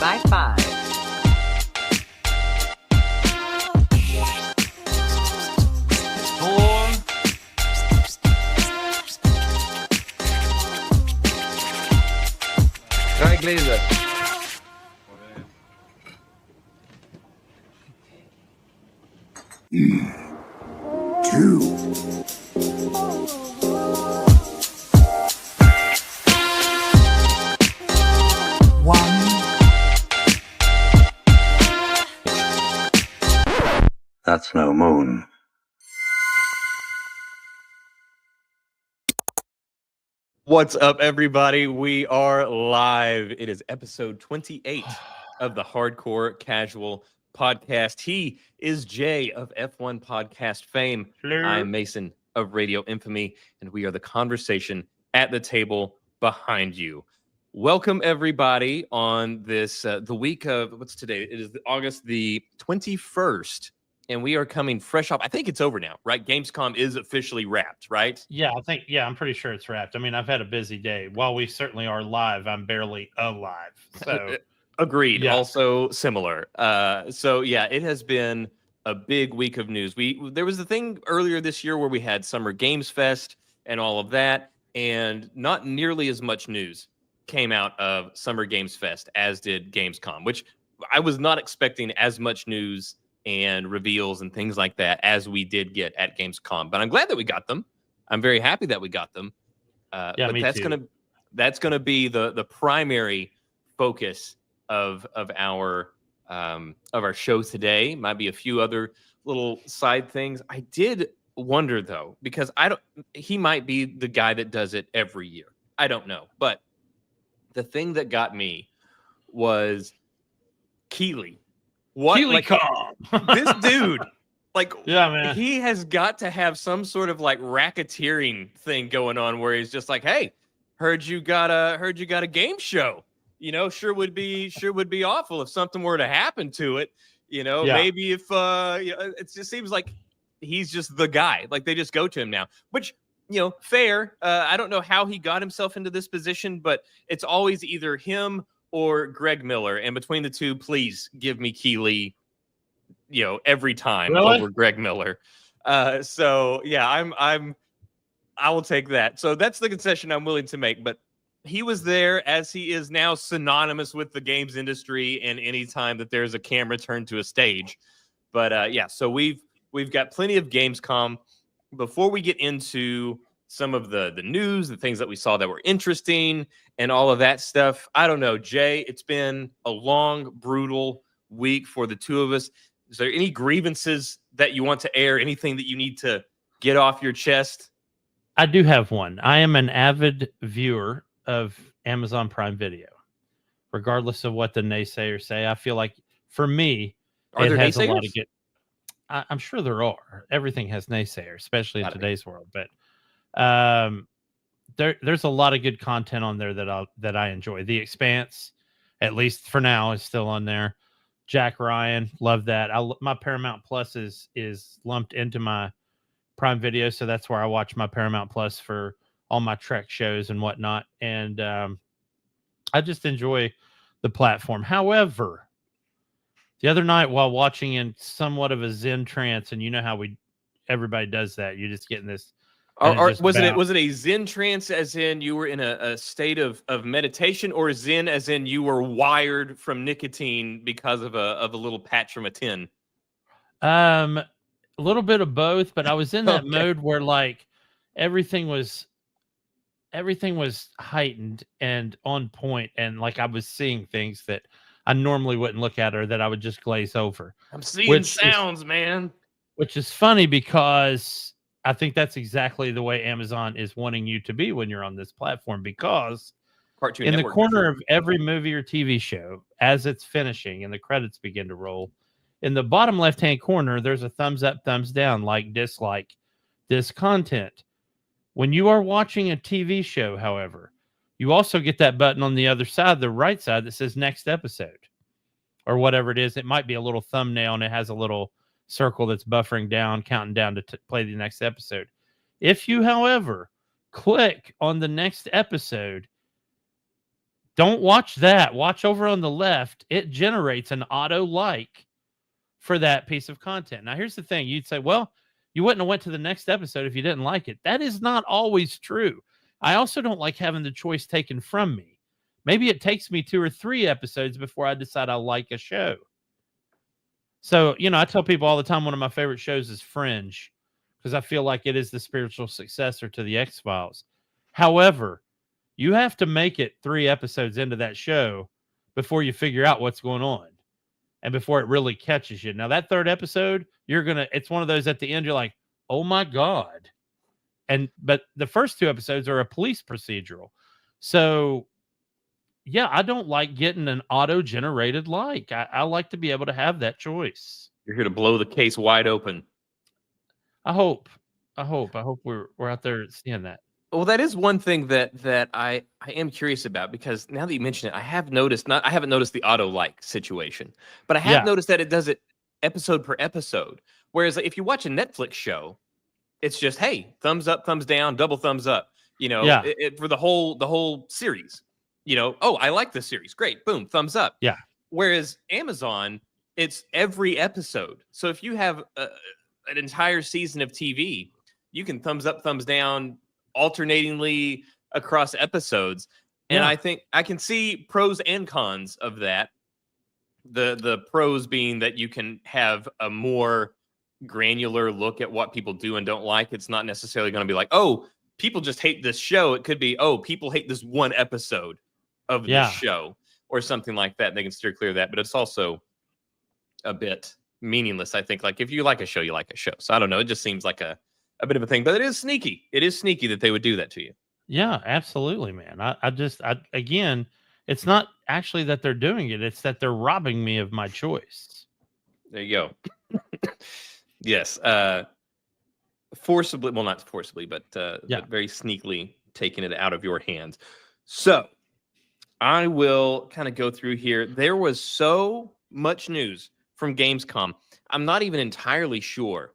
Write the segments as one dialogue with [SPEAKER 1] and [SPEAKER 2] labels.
[SPEAKER 1] by 5.
[SPEAKER 2] Drei Gläser.
[SPEAKER 3] Two. One.
[SPEAKER 4] That's no moon.
[SPEAKER 5] What's up, everybody? We are live. It is episode 28 of the Hardcore Casual Podcast. He is Jay of F1 Podcast fame.
[SPEAKER 6] Hello.
[SPEAKER 5] I'm Mason of Radio Infamy, and we are the conversation at the table behind you. Welcome, everybody, on this, the week of, what's today? It is August the 21st, and we are coming fresh off. I think it's over now, right? Gamescom is officially wrapped, right?
[SPEAKER 6] Yeah, I'm pretty sure it's wrapped. I mean, I've had a busy day. While we certainly are live, I'm barely alive. So
[SPEAKER 5] agreed.
[SPEAKER 6] Yeah.
[SPEAKER 5] Also similar. So yeah, it has been a big week of news. There was the thing earlier this year where we had Summer Games Fest and all of that, and not nearly as much news came out of Summer Games Fest as did Gamescom, which I was not expecting as much news and reveals and things like that as we did get at Gamescom. But I'm glad that we got them. I'm very happy that we got them.
[SPEAKER 6] Yeah,
[SPEAKER 5] but
[SPEAKER 6] me too.
[SPEAKER 5] that's gonna be the primary focus of our show today. Might be a few other little side things. I did wonder though, because he might be the guy that does it every year. I don't know. But the thing that got me was Keeley.
[SPEAKER 6] Keeley
[SPEAKER 5] This dude, like,
[SPEAKER 6] Yeah, man.
[SPEAKER 5] he has got to have some sort of like racketeering thing going on where he's just like, "Hey, heard you got a game show. You know, sure would be awful if something were to happen to it. You know,
[SPEAKER 6] Yeah.
[SPEAKER 5] maybe if it just seems like he's just the guy. Like they just go to him now, which." Fair. I don't know how he got himself into this position, but it's always either him or Greg Miller. And between the two, please give me Keeley, every time
[SPEAKER 6] Really?
[SPEAKER 5] over Greg Miller. So yeah, I will take that. So that's the concession I'm willing to make. But he was there, as he is now synonymous with the games industry and any time that there's a camera turned to a stage. But yeah, so we've got plenty of Gamescom. Before we get into some of the news, the things that we saw that were interesting and all of that stuff, I don't know, Jay, it's been a long, brutal week for the two of us. Is there any grievances that you want to air? Anything that you need to get off your chest?
[SPEAKER 6] I do have one. I am an avid viewer of Amazon Prime Video, regardless of what the naysayers say. I feel like for me,
[SPEAKER 5] Are there
[SPEAKER 6] has a lot
[SPEAKER 5] naysayers?
[SPEAKER 6] of good. I'm sure there are. Everything has naysayers, especially in
[SPEAKER 5] Gotta be.
[SPEAKER 6] today's world. But there's a lot of good content on there that I enjoy. The Expanse, at least for now, is still on there. Jack Ryan, love that. My Paramount Plus is lumped into my Prime Video, so that's where I watch my Paramount Plus for all my Trek shows and whatnot. And I just enjoy the platform. However, the other night while watching in somewhat of a Zen trance, and you know how everybody does that. You just get in this.
[SPEAKER 5] Was it a Zen trance, as in you were in a state of meditation, or Zen as in you were wired from nicotine because of a little patch from a tin?
[SPEAKER 6] A little bit of both, but I was in that
[SPEAKER 5] Okay.
[SPEAKER 6] mode where like everything was heightened and on point, and like I was seeing things that I normally wouldn't look at or that I would just glaze over.
[SPEAKER 5] I'm seeing
[SPEAKER 6] Which
[SPEAKER 5] sounds, man.
[SPEAKER 6] Which is funny because I think that's exactly the way Amazon is wanting you to be when you're on this platform, because
[SPEAKER 5] Cartoon
[SPEAKER 6] in the
[SPEAKER 5] Network,
[SPEAKER 6] corner
[SPEAKER 5] for sure.
[SPEAKER 6] of every movie or TV show, as it's finishing and the credits begin to roll, in the bottom left-hand corner, there's a thumbs up, thumbs down, like, dislike this content. When you are watching a TV show, however, you also get that button on the other side, the right side, that says next episode or whatever it is. It might be a little thumbnail, and it has a little circle that's buffering down, counting down to play the next episode. If you, however, click on the next episode, Don't watch that. Watch over on the left. It generates an auto like for that piece of content. Now, here's the thing. You'd say, well, you wouldn't have went to the next episode if you didn't like it. That is not always true. I also don't like having the choice taken from me. Maybe it takes me 2 or 3 episodes before I decide I like a show. So, I tell people all the time one of my favorite shows is Fringe because I feel like it is the spiritual successor to the X-Files. However, you have to make it 3 episodes into that show before you figure out what's going on and before it really catches you. Now, that 3rd episode, it's one of those at the end, you're like, oh my God. But the first 2 episodes are a police procedural. So, yeah, I don't like getting an auto-generated like. I like to be able to have that choice.
[SPEAKER 5] You're here to blow the case wide open.
[SPEAKER 6] I hope we're out there seeing that.
[SPEAKER 5] Well, that is one thing that I am curious about, because now that you mention it, I haven't noticed the auto like situation, but I have noticed that it does it episode per episode. Whereas if you watch a Netflix show, it's just, hey, thumbs up, thumbs down, double thumbs up, for the whole series. Oh, I like this series. Great. Boom. Thumbs up.
[SPEAKER 6] Yeah.
[SPEAKER 5] Whereas Amazon, it's every episode. So if you have an entire season of TV, you can thumbs up, thumbs down alternatingly across episodes. And I think I can see pros and cons of that. The pros being that you can have a more granular look at what people do and don't like. It's not necessarily going to be like, oh, people just hate this show. It could be, oh, people hate this one episode of the show or something like that. They can steer clear of that, but it's also a bit meaningless. I think, like, if you like a show, you like a show. So I don't know. It just seems like a bit of a thing, but it is sneaky. It is sneaky that they would do that to you.
[SPEAKER 6] Yeah, absolutely, man. Again, it's not actually that they're doing it. It's that they're robbing me of my choice.
[SPEAKER 5] There you go. Yes. Forcibly, well, not forcibly, but very sneakily taking it out of your hands. So I will kind of go through here. There was so much news from Gamescom. I'm not even entirely sure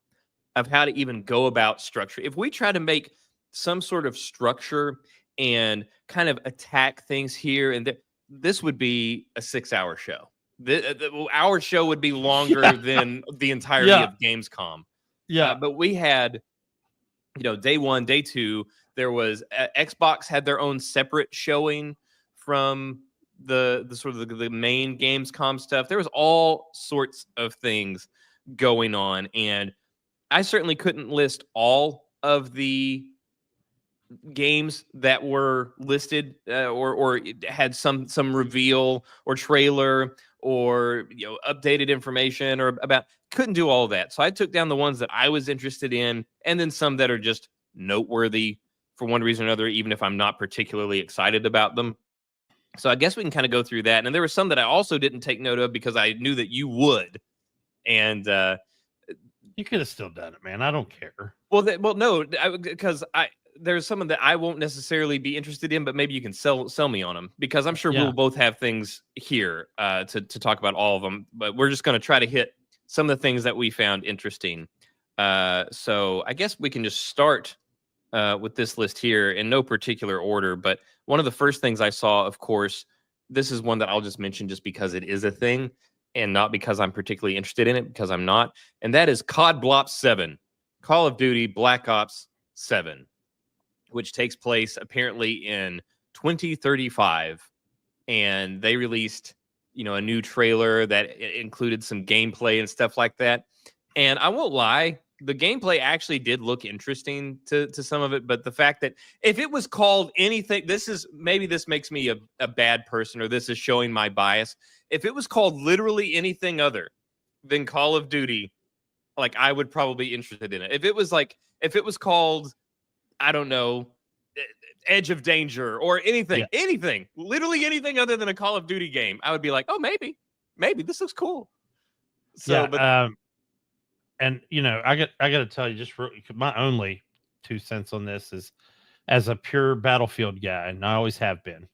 [SPEAKER 5] of how to even go about structure. If we try to make some sort of structure and kind of attack things here and there, this would be a 6-hour show. Our show would be longer than the entirety of Gamescom.
[SPEAKER 6] Yeah.
[SPEAKER 5] But we had, day 1, day 2, there was Xbox had their own separate showing from the sort of the main Gamescom stuff. There was all sorts of things going on, and I certainly couldn't list all of the games that were listed or had some reveal or trailer or updated information or about. Couldn't do all that, so I took down the ones that I was interested in, and then some that are just noteworthy for one reason or another, even if I'm not particularly excited about them. So I guess we can kind of go through that. And there were some that I also didn't take note of because I knew that you would. And
[SPEAKER 6] you could have still done it, man. I don't care.
[SPEAKER 5] Well, no, because there's some that I won't necessarily be interested in, but maybe you can sell me on them, because I'm sure we'll both have things here to talk about all of them. But we're just going to try to hit some of the things that we found interesting. So I guess we can just start with this list here in no particular order. But one of the first things I saw, of course, this is one that I'll just mention just because it is a thing and not because I'm particularly interested in it, because I'm not. And that is COD Blop 7, Call of Duty Black Ops 7, which takes place apparently in 2035. And they released, a new trailer that included some gameplay and stuff like that. And I won't lie, the gameplay actually did look interesting to some of it. But the fact that if it was called anything, maybe this makes me a bad person, or this is showing my bias. If it was called literally anything other than Call of Duty, like, I would probably be interested in it. If it was called, I don't know, Edge of Danger or anything, literally anything other than a Call of Duty game, I would be like, oh, maybe this looks cool. So,
[SPEAKER 6] and I got to tell you, just my only 2 cents on this is, as a pure Battlefield guy, and I always have been,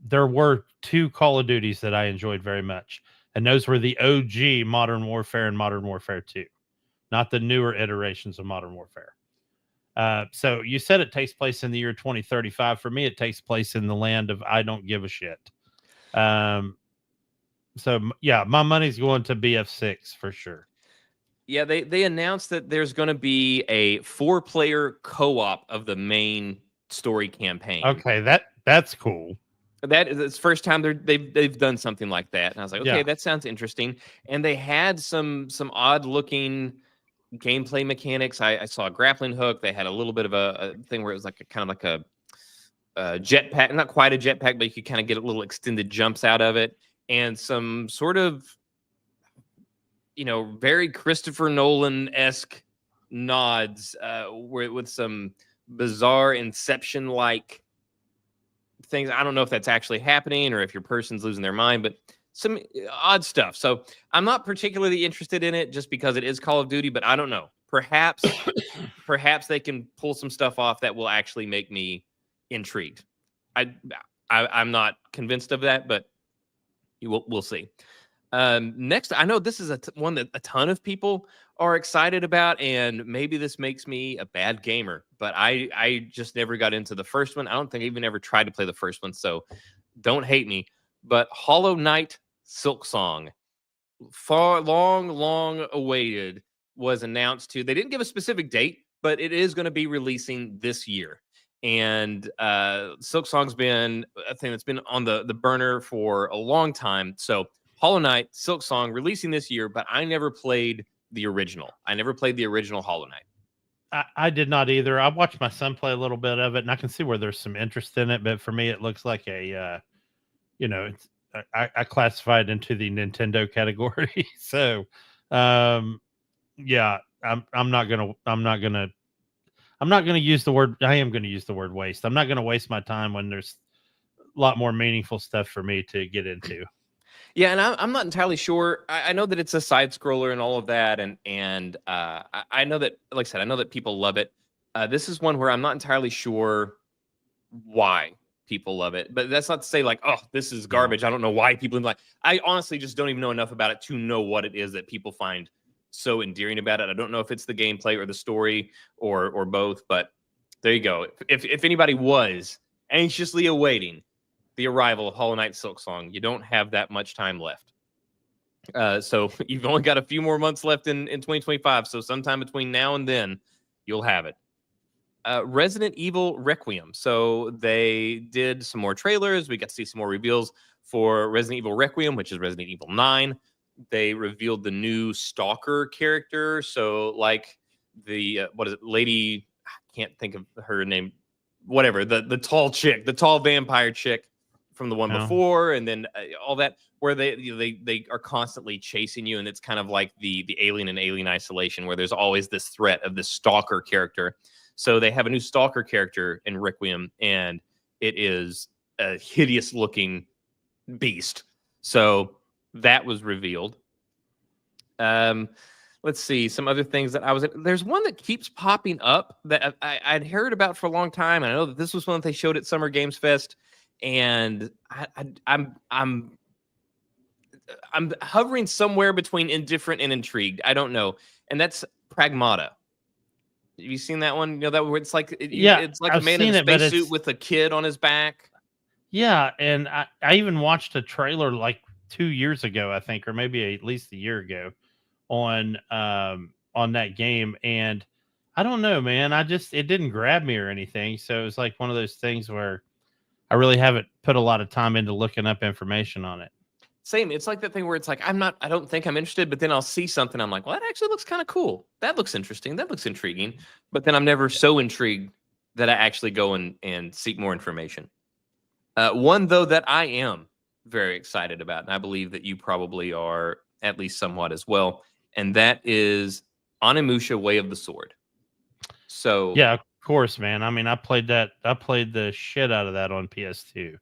[SPEAKER 6] there were 2 Call of Duties that I enjoyed very much, and those were the OG Modern Warfare and Modern Warfare 2, not the newer iterations of Modern Warfare. So you said it takes place in the year 2035. For me, it takes place in the land of I don't give a shit. Yeah, my money's going to BF6 for sure.
[SPEAKER 5] Yeah, they announced that there's going to be a 4-player co-op of the main story campaign.
[SPEAKER 6] Okay, that's cool.
[SPEAKER 5] That is the first time they've done something like that, and I was like, okay,
[SPEAKER 6] Yeah.
[SPEAKER 5] that sounds interesting. And they had some odd looking gameplay mechanics. I saw a grappling hook. They had a little bit of a thing where it was like a kind of like a jetpack, not quite a jetpack, but you could kind of get little extended jumps out of it, and some sort of very Christopher Nolan-esque nods with some bizarre Inception-like things. I don't know if that's actually happening or if your person's losing their mind, but some odd stuff. So I'm not particularly interested in it just because it is Call of Duty, but I don't know. Perhaps they can pull some stuff off that will actually make me intrigued. I'm not convinced of that, but we'll see. Next, I know this is one that a ton of people are excited about, and maybe this makes me a bad gamer, but I just never got into the first one. I don't think I even ever tried to play the first one, so don't hate me. But Hollow Knight Silksong, long awaited, was announced to. They didn't give a specific date, but it is going to be releasing this year. And Silksong's been a thing that's been on the burner for a long time. So Hollow Knight Silksong releasing this year, but I never played the original. I never played the original Hollow Knight.
[SPEAKER 6] I did not either. I watched my son play a little bit of it, and I can see where there's some interest in it. But for me, it looks like a, it's I classify it into the Nintendo category. So, yeah, I'm not gonna use the word. I am gonna use the word waste. I'm not gonna waste my time when there's a lot more meaningful stuff for me to get into.
[SPEAKER 5] Yeah, and I'm not entirely sure. I know that it's a side scroller and all of that, and I know that, like I said, I know that people love it. This is one where I'm not entirely sure why people love it, but that's not to say like, oh, this is garbage. I don't know why people like. I honestly just don't even know enough about it to know what it is that people find so endearing about it. I don't know if it's the gameplay or the story or both, but there you go. If anybody was anxiously awaiting the arrival of Hollow Knight Silksong, you don't have that much time left. So you've only got a few more months left in 2025. So sometime between now and then, you'll have it. Resident Evil Requiem. So they did some more trailers. We got to see some more reveals for Resident Evil Requiem, which is Resident Evil 9. They revealed the new Stalker character. So like the, what is it? Lady, I can't think of her name. Whatever, the tall chick, the tall vampire chick from the one before, and then all that, where they are constantly chasing you, and it's kind of like the Alien and Alien Isolation, where there's always this threat of this stalker character. So they have a new stalker character in Requiem, and it is a hideous looking beast. So that was revealed. Let's see some other things that there's one that keeps popping up that I'd heard about for a long time. And I know that this was one that they showed at Summer Games Fest, and I'm hovering somewhere between indifferent and intrigued. I don't know. And that's Pragmata. Have you seen that one? You know, that where it's like, it's like a man in a spacesuit with a kid on his back.
[SPEAKER 6] Yeah. And I even watched a trailer like 2 years ago, I think, or maybe at least a year ago on that game. And I don't know, man, it didn't grab me or anything. So it was like one of those things where I really haven't put a lot of time into looking up information on it.
[SPEAKER 5] Same. It's like that thing where it's like, I don't think I'm interested, but then I'll see something. I'm like, well, that actually looks kind of cool. That looks interesting. That looks intriguing. But then I'm never so intrigued that I actually go and seek more information. One, though, that I am very excited about, and I believe that you probably are at least somewhat as well, and that is Onimusha Way of the Sword. So
[SPEAKER 6] yeah, of course, man. I mean, I played the shit out of that on PS2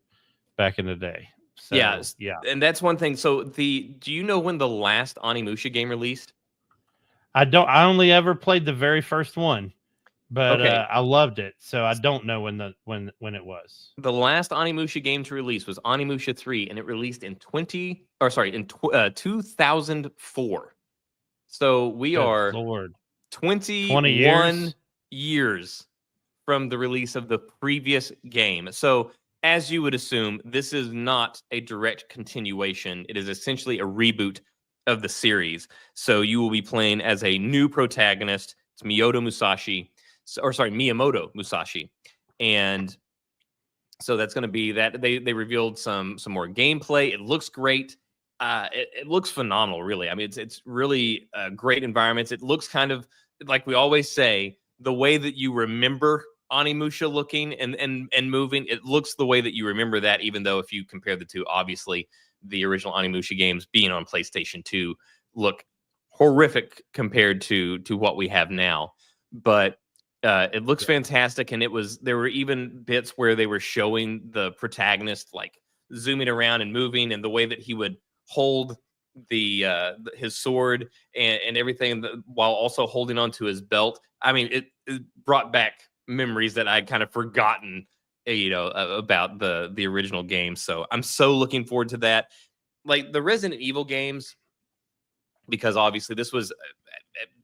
[SPEAKER 6] back in the day. So, yeah.
[SPEAKER 5] And that's one thing. So do you know when the last Onimusha game released?
[SPEAKER 6] I don't. I only ever played the very first one, but okay. I loved it. So I don't know when it was.
[SPEAKER 5] The last Onimusha game to release was Onimusha 3, and it released in 2004. So we are 21 years from the release of the previous game. So, as you would assume, this is not a direct continuation. It is essentially a reboot of the series. So, you will be playing as a new protagonist. It's Miyamoto Musashi. And so that's going to be that. They revealed some more gameplay. It looks great. It looks phenomenal, really. I mean, it's really great environments. It looks kind of like we always say, the way that you remember Onimusha looking and moving, it looks the way that you remember that. Even though if you compare the two, obviously the original Onimusha games being on PlayStation 2 look horrific compared to what we have now. But it looks fantastic, and there were even bits where they were showing the protagonist like zooming around and moving, and the way that he would hold his sword and everything while also holding onto his belt. I mean, it brought back memories that I'd kind of forgotten, about the original game. So I'm so looking forward to that. Like the Resident Evil games, because obviously this was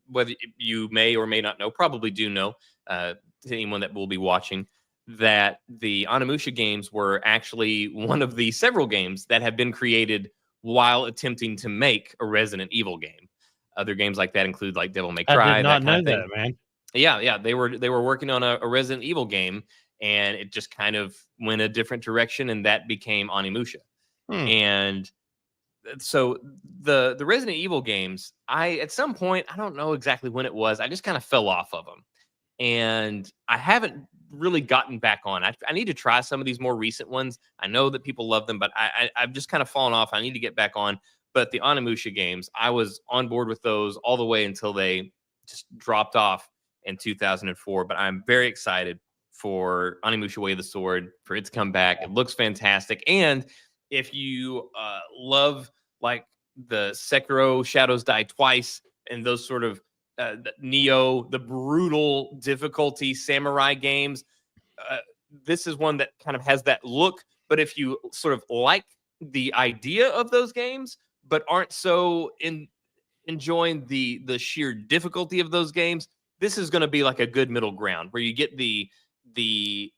[SPEAKER 5] whether you may or may not know, probably do know, to anyone that will be watching, that the Onimusha games were actually one of the several games that have been created while attempting to make a Resident Evil game. Other games like that include like Devil May Cry.
[SPEAKER 6] I did not
[SPEAKER 5] that kind
[SPEAKER 6] know
[SPEAKER 5] of thing.
[SPEAKER 6] that, man.
[SPEAKER 5] Yeah, they were working on a Resident Evil game, and it just kind of went a different direction, and that became Onimusha. And so the Resident Evil games, at some point, I don't know exactly when it was, I just kind of fell off of them, and I haven't really gotten back on. I need to try some of these more recent ones. I know that people love them, but I've just kind of fallen off. I need to get back on. But the Onimusha games, I was on board with those all the way until they just dropped off in 2004. But I'm very excited for Onimusha Way of the Sword, for it to come back. It looks fantastic. And if you love like the Sekiro Shadows Die Twice and those sort of Neo, the brutal difficulty samurai games, this is one that kind of has that look. But if you sort of like the idea of those games, but aren't so enjoying the sheer difficulty of those games, this is going to be like a good middle ground where you get the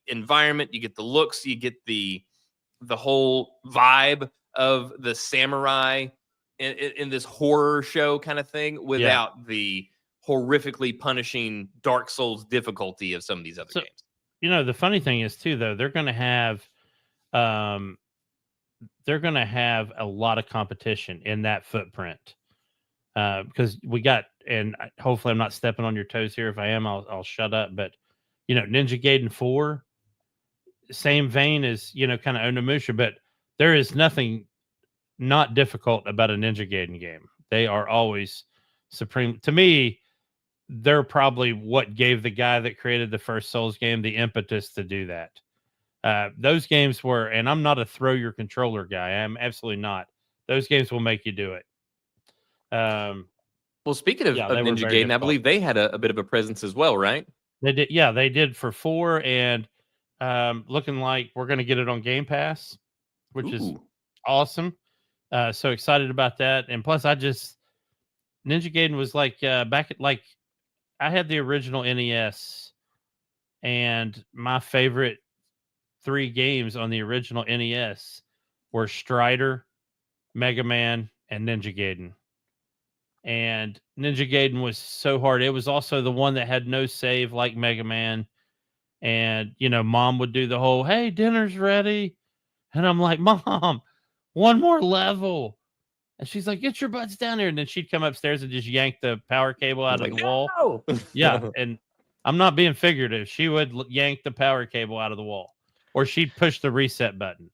[SPEAKER 5] environment, you get the looks, you get the whole vibe of the samurai in this horror show kind of thing without the horrifically punishing Dark Souls difficulty of some of these other games.
[SPEAKER 6] The funny thing is too, though, they're going to have a lot of competition in that footprint, because we got, and hopefully I'm not stepping on your toes here. If I am, I'll shut up. But Ninja Gaiden 4, same vein as kind of Onimusha, but there is nothing not difficult about a Ninja Gaiden game. They are always supreme. To me, they're probably what gave the guy that created the first Souls game the impetus to do that. Those games were, and I'm not a throw your controller guy. I'm absolutely not. Those games will make you do it.
[SPEAKER 5] Well, speaking of Ninja Gaiden, difficult. I believe they had a bit of a presence as well, right?
[SPEAKER 6] They did. Yeah, they did for 4, and looking like we're going to get it on Game Pass, which is awesome. So excited about that. And plus, Ninja Gaiden was like back at like, I had the original NES, and my favorite 3 games on the original NES were Strider, Mega Man, and Ninja Gaiden. And Ninja Gaiden was so hard. It was also the one that had no save like Mega Man. And, Mom would do the whole, hey, dinner's ready. And I'm like, Mom, one more level. And she's like, get your butts down here. And then she'd come upstairs and just yank the power cable out of the wall. Yeah. And I'm not being figurative. She would yank the power cable out of the wall, or she'd push the reset button.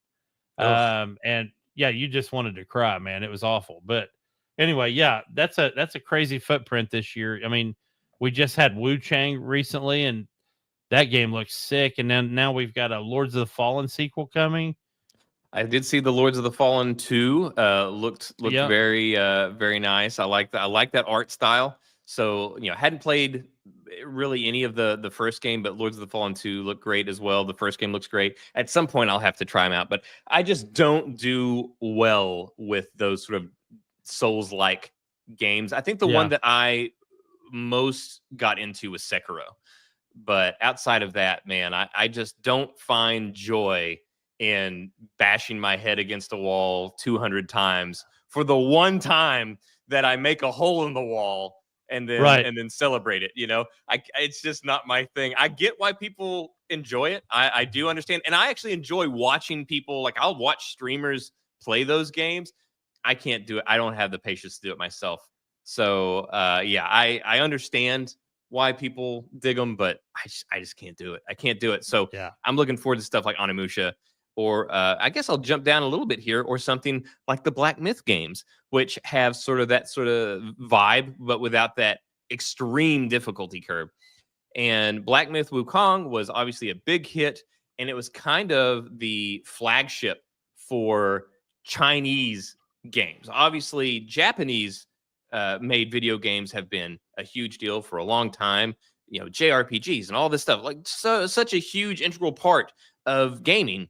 [SPEAKER 6] And yeah, you just wanted to cry, man. It was awful. But anyway, yeah, that's a crazy footprint this year. I mean, we just had Wu Chang recently, and that game looks sick. And then now we've got a Lords of the Fallen sequel coming.
[SPEAKER 5] I did see the Lords of the Fallen 2. Looked very very nice. I like that art style. So hadn't played really any of the first game, but Lords of the Fallen 2 looked great as well. The first game looks great. At some point, I'll have to try them out, but I just don't do well with those sort of Souls-like games. I think the one that I most got into was Sekiro. But outside of that, man, I just don't find joy in bashing my head against a wall 200 times for the one time that I make a hole in the wall
[SPEAKER 6] Right.
[SPEAKER 5] and then celebrate it. It's just not my thing. I get why people enjoy it. I do understand, and I actually enjoy watching people. Like, I'll watch streamers play those games. I can't do it. I don't have the patience to do it myself. So yeah, I understand why people dig them, but I just can't do it. I can't do it. So
[SPEAKER 6] Yeah.
[SPEAKER 5] I'm looking forward to stuff like Onimusha, or I guess I'll jump down a little bit here, or something like the Black Myth games, which have sort of that sort of vibe, but without that extreme difficulty curve. And Black Myth Wukong was obviously a big hit, and it was kind of the flagship for Chinese games. Obviously, Japanese made video games have been a huge deal for a long time. JRPGs and all this stuff, like such a huge integral part of gaming.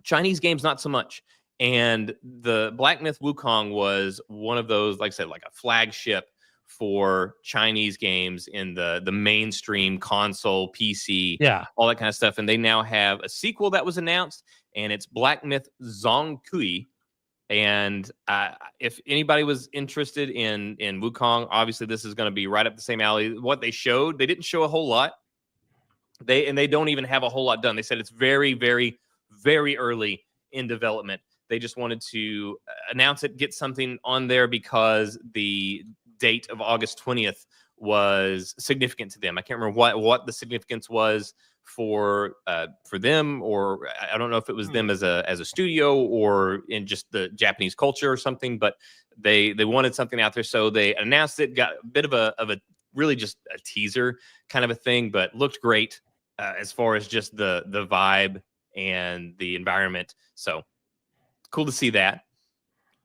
[SPEAKER 5] Chinese games, not so much. And the Black Myth Wukong was one of those, like I said, like a flagship for Chinese games in the mainstream console, PC,
[SPEAKER 6] Yeah.
[SPEAKER 5] all that kind of stuff. And they now have a sequel that was announced, and it's Black Myth Zongkui. And if anybody was interested in Wukong, obviously this is going to be right up the same alley. What they showed, they didn't show a whole lot. They don't even have a whole lot done. They said it's very, very, very early in development. They just wanted to announce it, get something on there, because the date of August 20th was significant to them. I can't remember what the significance was for them, or I don't know if it was them as a studio or in just the Japanese culture or something, but they wanted something out there, so they announced it. Got a bit of a really just a teaser kind of a thing, but looked great as far as just the vibe and the environment. So cool to see that.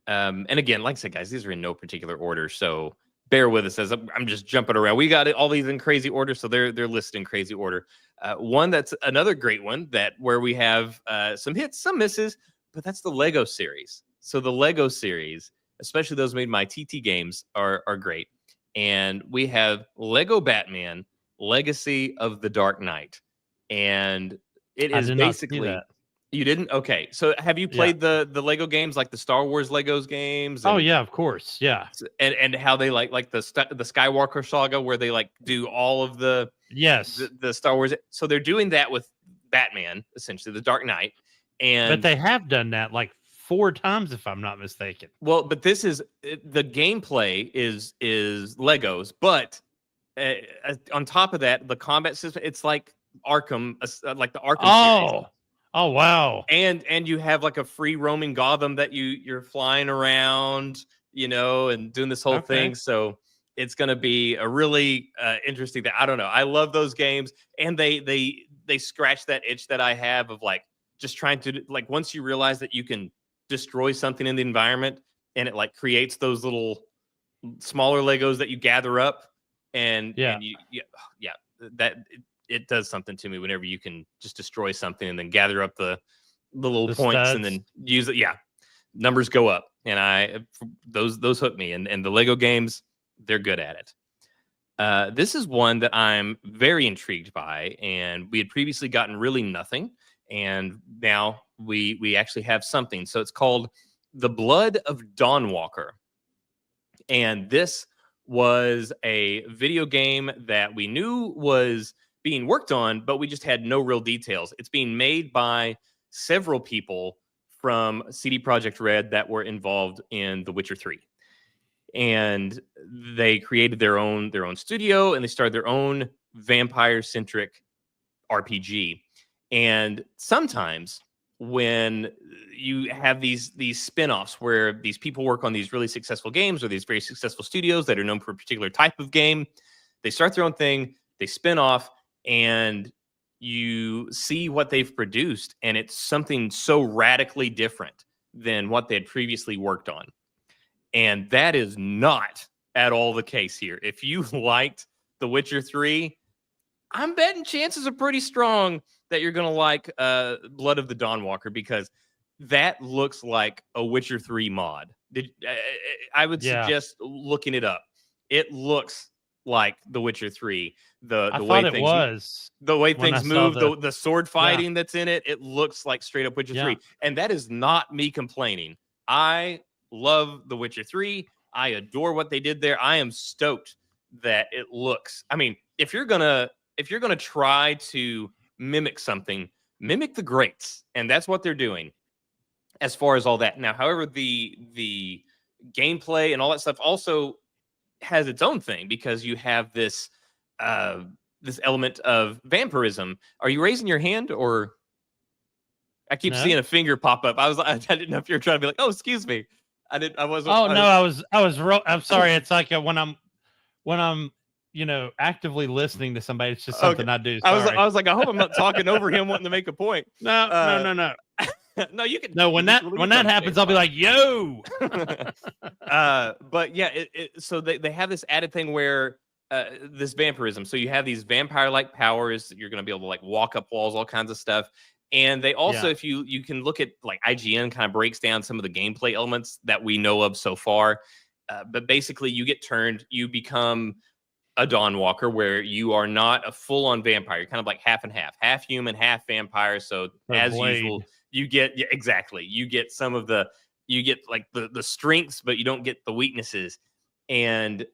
[SPEAKER 5] And again, like I said, guys, these are in no particular order, so bear with us as I'm just jumping around. We got all these in crazy order, so they're listed in crazy order. One that's another great one, that where we have some hits, some misses, but that's the Lego series. So the Lego series, especially those made by TT Games, are great. And we have Lego Batman Legacy of the Dark Knight. And it
[SPEAKER 6] I
[SPEAKER 5] is
[SPEAKER 6] did not see
[SPEAKER 5] basically
[SPEAKER 6] that.
[SPEAKER 5] You didn't? Okay. So have you
[SPEAKER 6] Yeah.
[SPEAKER 5] played the Lego games, like the Star Wars Legos games?
[SPEAKER 6] Oh
[SPEAKER 5] And,
[SPEAKER 6] yeah, of course. Yeah.
[SPEAKER 5] and how they like the Skywalker saga, where they like do all of
[SPEAKER 6] Yes.
[SPEAKER 5] the Star Wars. So they're doing that with Batman, essentially the Dark Knight.
[SPEAKER 6] But
[SPEAKER 5] And
[SPEAKER 6] they have done that like 4 times, if I'm not mistaken.
[SPEAKER 5] well, but this is the gameplay is Legos, but on top of that, the combat system, it's like Arkham, like the Arkham series.
[SPEAKER 6] Oh wow.
[SPEAKER 5] And you have like a free roaming Gotham that you're flying around, and doing this whole
[SPEAKER 6] Okay.
[SPEAKER 5] thing. So it's going to be a really interesting thing. I don't know. I love those games, and they scratch that itch that I have of like just trying to, like, once you realize that you can destroy something in the environment, and it like creates those little smaller Legos that you gather up, and
[SPEAKER 6] Yeah.
[SPEAKER 5] yeah, that it does something to me whenever you can just destroy something and then gather up the little
[SPEAKER 6] The
[SPEAKER 5] points and
[SPEAKER 6] studs.
[SPEAKER 5] then use it. Yeah, numbers go up, and those hook me. And the Lego games, they're good at it. This is one that I'm very intrigued by, and we had previously gotten really nothing, and now we actually have something. So it's called The Blood of Dawnwalker, and this was a video game that we knew was being worked on, but we just had no real details. It's being made by several people from CD Projekt Red that were involved in The Witcher 3. And they created their own studio, and they started their own vampire-centric RPG. And sometimes when you have these spin-offs where these people work on these really successful games, or these very successful studios that are known for a particular type of game, they start their own thing, they spin off, and you see what they've produced, and it's something so radically different than what they had previously worked on. And that is not at all the case here. If you liked The Witcher 3, I'm betting chances are pretty strong that you're going to like Blood of the Dawnwalker, because that looks like a Witcher 3 mod. I would
[SPEAKER 6] Yeah.
[SPEAKER 5] suggest looking it up. It looks like The Witcher 3.
[SPEAKER 6] I
[SPEAKER 5] the way
[SPEAKER 6] thought it
[SPEAKER 5] things
[SPEAKER 6] was
[SPEAKER 5] the way
[SPEAKER 6] when I
[SPEAKER 5] things
[SPEAKER 6] saw
[SPEAKER 5] move, the sword fighting that's in it, it looks like straight up Witcher
[SPEAKER 6] Yeah.
[SPEAKER 5] 3. And that is not me complaining. I love The Witcher 3. I adore what they did there. I am stoked that it looks. I mean, if you're gonna try to mimic something, mimic the greats. And that's what they're doing as far as all that. Now, however, the gameplay and all that stuff also has its own thing because you have this uh this element of vampirism. Are you raising your hand or I keep
[SPEAKER 6] No.
[SPEAKER 5] seeing a finger pop up. I didn't know if you were trying to be like, "Oh, excuse me." I wasn't
[SPEAKER 6] Oh no, I'm sorry. It's like when I'm actively listening to somebody. It's just
[SPEAKER 5] okay.
[SPEAKER 6] something I do.
[SPEAKER 5] I
[SPEAKER 6] Sorry.
[SPEAKER 5] was like, I hope I'm not talking over him wanting to make a point.
[SPEAKER 6] No.
[SPEAKER 5] No, you can.
[SPEAKER 6] No, when that happens, I'll be like, "Yo!"
[SPEAKER 5] But yeah, so they have this added thing where this vampirism. So you have these vampire-like powers. You're going to be able to like walk up walls, all kinds of stuff. And they also,
[SPEAKER 6] Yeah.
[SPEAKER 5] if you can look at like IGN kind of breaks down some of the gameplay elements that we know of so far. But basically, you get turned, you become a Dawn Walker, where you are not a full-on vampire. You're kind of like half and half human, half vampire. So
[SPEAKER 6] The
[SPEAKER 5] as
[SPEAKER 6] blade.
[SPEAKER 5] usual, you get exactly. You get some of you get like the strengths, but you don't get the weaknesses. And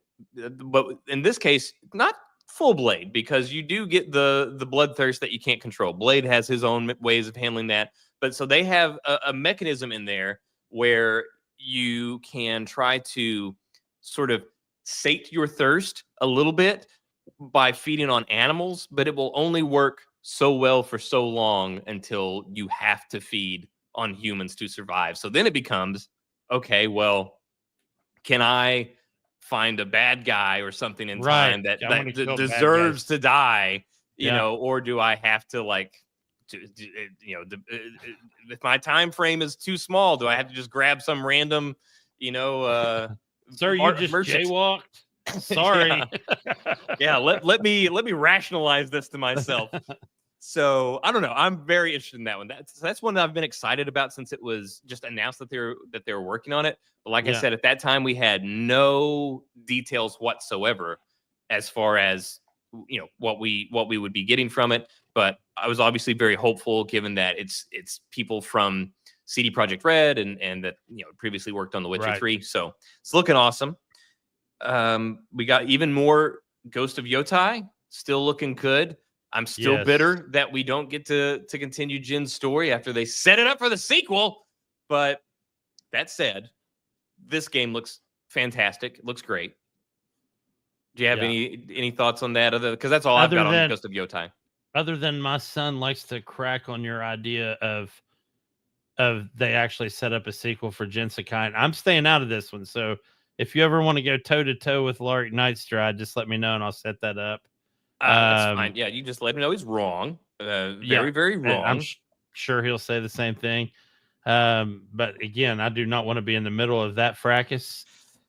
[SPEAKER 5] but in this case, not full Blade, because you do get the bloodthirst that you can't control. Blade has his own ways of handling that, but so they have a mechanism in there where you can try to sort of sate your thirst a little bit by feeding on animals, but it will only work so well for so long until you have to feed on humans to survive. So then it becomes, okay, well, can I find a bad guy or something in
[SPEAKER 6] Right.
[SPEAKER 5] time that
[SPEAKER 6] I wanna kill bad
[SPEAKER 5] deserves
[SPEAKER 6] guys.
[SPEAKER 5] to die,
[SPEAKER 6] Yeah.
[SPEAKER 5] or do I have to like if my time frame is too small, do I have to just grab some random,
[SPEAKER 6] Sir, you just
[SPEAKER 5] merchant?
[SPEAKER 6] jaywalked. Sorry.
[SPEAKER 5] Yeah, let me rationalize this to myself. So I don't know. I'm very interested in that one. That's one that I've been excited about since it was just announced that they were working on it. But like I
[SPEAKER 6] Yeah.
[SPEAKER 5] said, at that time we had no details whatsoever as far as what we would be getting from it. But I was obviously very hopeful, given that it's people from CD Projekt Red and that previously worked on The Witcher
[SPEAKER 6] Right.
[SPEAKER 5] 3. So it's looking awesome. We got even more Ghost of Yotai, still looking good. I'm still
[SPEAKER 6] Yes.
[SPEAKER 5] bitter that we don't get to continue Jin's story after they set it up for the sequel. But that said, this game looks fantastic. It looks great. Do you have
[SPEAKER 6] Yeah.
[SPEAKER 5] any thoughts on that? Because that's all I've got on Ghost of Yotai.
[SPEAKER 6] Other than my son likes to crack on your idea of they actually set up a sequel for Jin Sakai. I'm staying out of this one. So if you ever want to go toe to toe with Lark Nightstride, just let me know and I'll set that up.
[SPEAKER 5] That's fine. Yeah, you just let me know he's wrong. Very, very wrong.
[SPEAKER 6] I'm sure he'll say the same thing. But again, I do not want to be in the middle of that fracas.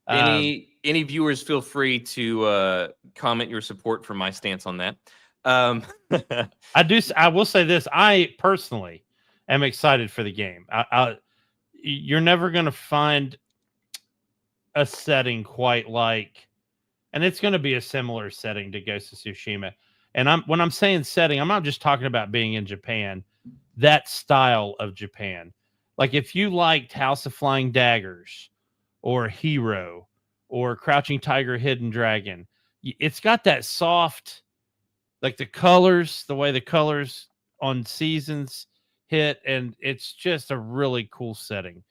[SPEAKER 5] Any viewers, feel free to comment your support for my stance on that.
[SPEAKER 6] I will say this. I personally am excited for the game. You're never going to find a setting quite like, and it's going to be a similar setting to Ghost of Tsushima. And when I'm saying setting, I'm not just talking about being in Japan, that style of Japan. Like if you liked House of Flying Daggers or Hero or Crouching Tiger, Hidden Dragon, it's got that soft, like the way the colors on Seasons hit, and it's just a really cool setting.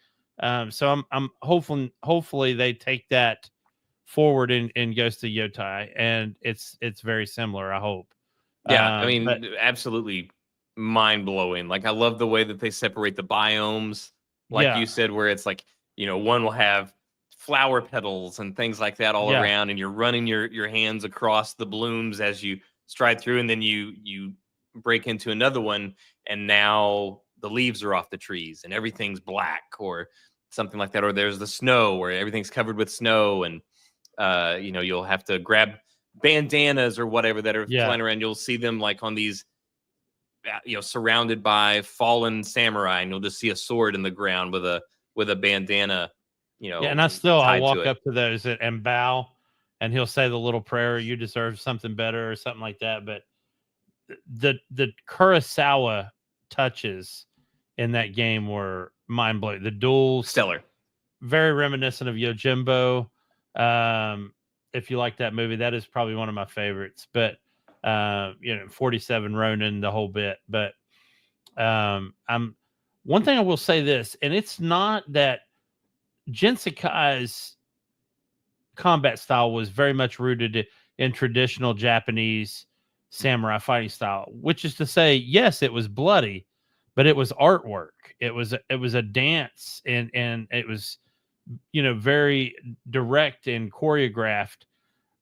[SPEAKER 6] So I'm hopefully they take that forward in Ghost of Yotai, and it's very similar, I hope.
[SPEAKER 5] Yeah, I mean,
[SPEAKER 6] But
[SPEAKER 5] absolutely mind blowing. Like I love the way that they separate the biomes, like
[SPEAKER 6] Yeah.
[SPEAKER 5] you said, where it's like, one will have flower petals and things like that all
[SPEAKER 6] Yeah.
[SPEAKER 5] around, and you're running your hands across the blooms as you stride through, and then you break into another one, and now the leaves are off the trees and everything's black or something like that. Or there's the snow where everything's covered with snow, and you'll have to grab bandanas or whatever that are
[SPEAKER 6] Yeah.
[SPEAKER 5] flying around. You'll see them like on these surrounded by fallen samurai, and you'll just see a sword in the ground with a bandana,
[SPEAKER 6] yeah, and I
[SPEAKER 5] tied to
[SPEAKER 6] walk
[SPEAKER 5] it.
[SPEAKER 6] up to those and bow and he'll say the little prayer, "You deserve something better" or something like that. But the Kurosawa touches in that game were mind blowing. The duels,
[SPEAKER 5] Stellar.
[SPEAKER 6] very reminiscent of Yojimbo. If you like that movie, that is probably one of my favorites. But 47 Ronin, the whole bit. But I'm one thing I will say this, and it's not that Jin Sakai's combat style was very much rooted in traditional Japanese samurai fighting style, which is to say, yes, it was bloody, but it was artwork. It was a dance, and it was very direct and choreographed.